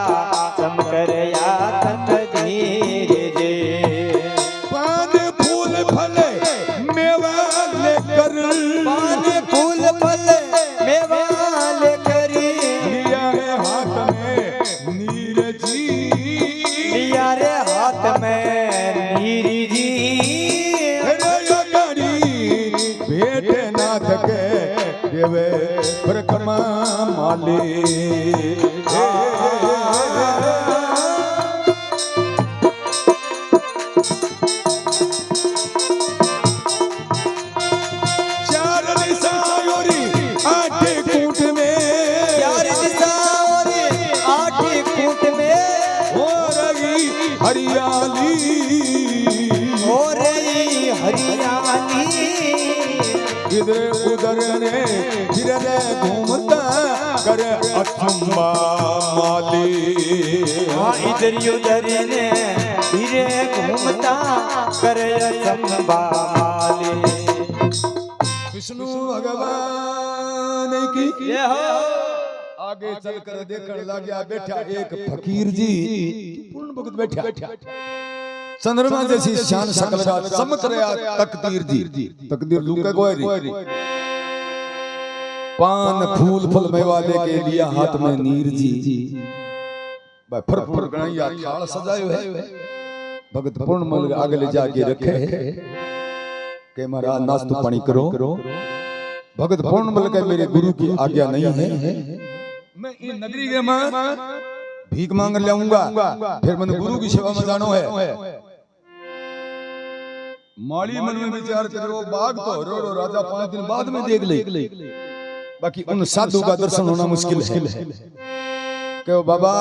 चमकर या तकदीर जी पान फूल फल मेवा लेकर पान फूल फल मेवा लेकर लिया है हाथ में नीर जी लिया रे हाथ में नीर जी गाड़ी भेट नाथ के देवे प्रकमा माली चार दिशा और आठ कूट में चार दिशा और आठ कूट में हो रही हरियाली हो रही हरियाली इधर उधर ने फिरे घूमता करे अचुम्बा माली इधर उधर ने फिरे घूमता करे चंबा माली विष्णु भगवान की जय हो। आगे चलकर देखने लगा बैठा एक फकीर जी पूर्ण भगत बैठा चंद्रमा जैसी शान शकल का चमक रहा तकदीर जी तकदीर लुका कोई पान फूल फल मेवा लेके लिया हाथ में नीर जी भाई फर फर गणैया थाल सजायो है भगत पूर्णमल आगे ले जाके रखे के महाराज नाश्ता पानी करो भगत पूर्णमल के मेरे गुरु की आज्ञा नहीं है मैं इन नगरी के में भीख मांग लाऊंगा फिर मैंने गुरु की सेवा में जानो है माली मन में विचार करो बाग तो रो राजा 5 दिन बाद में देख ले बाकी उन साधु का दर्शन होना मुश्किल है क्यों बाबा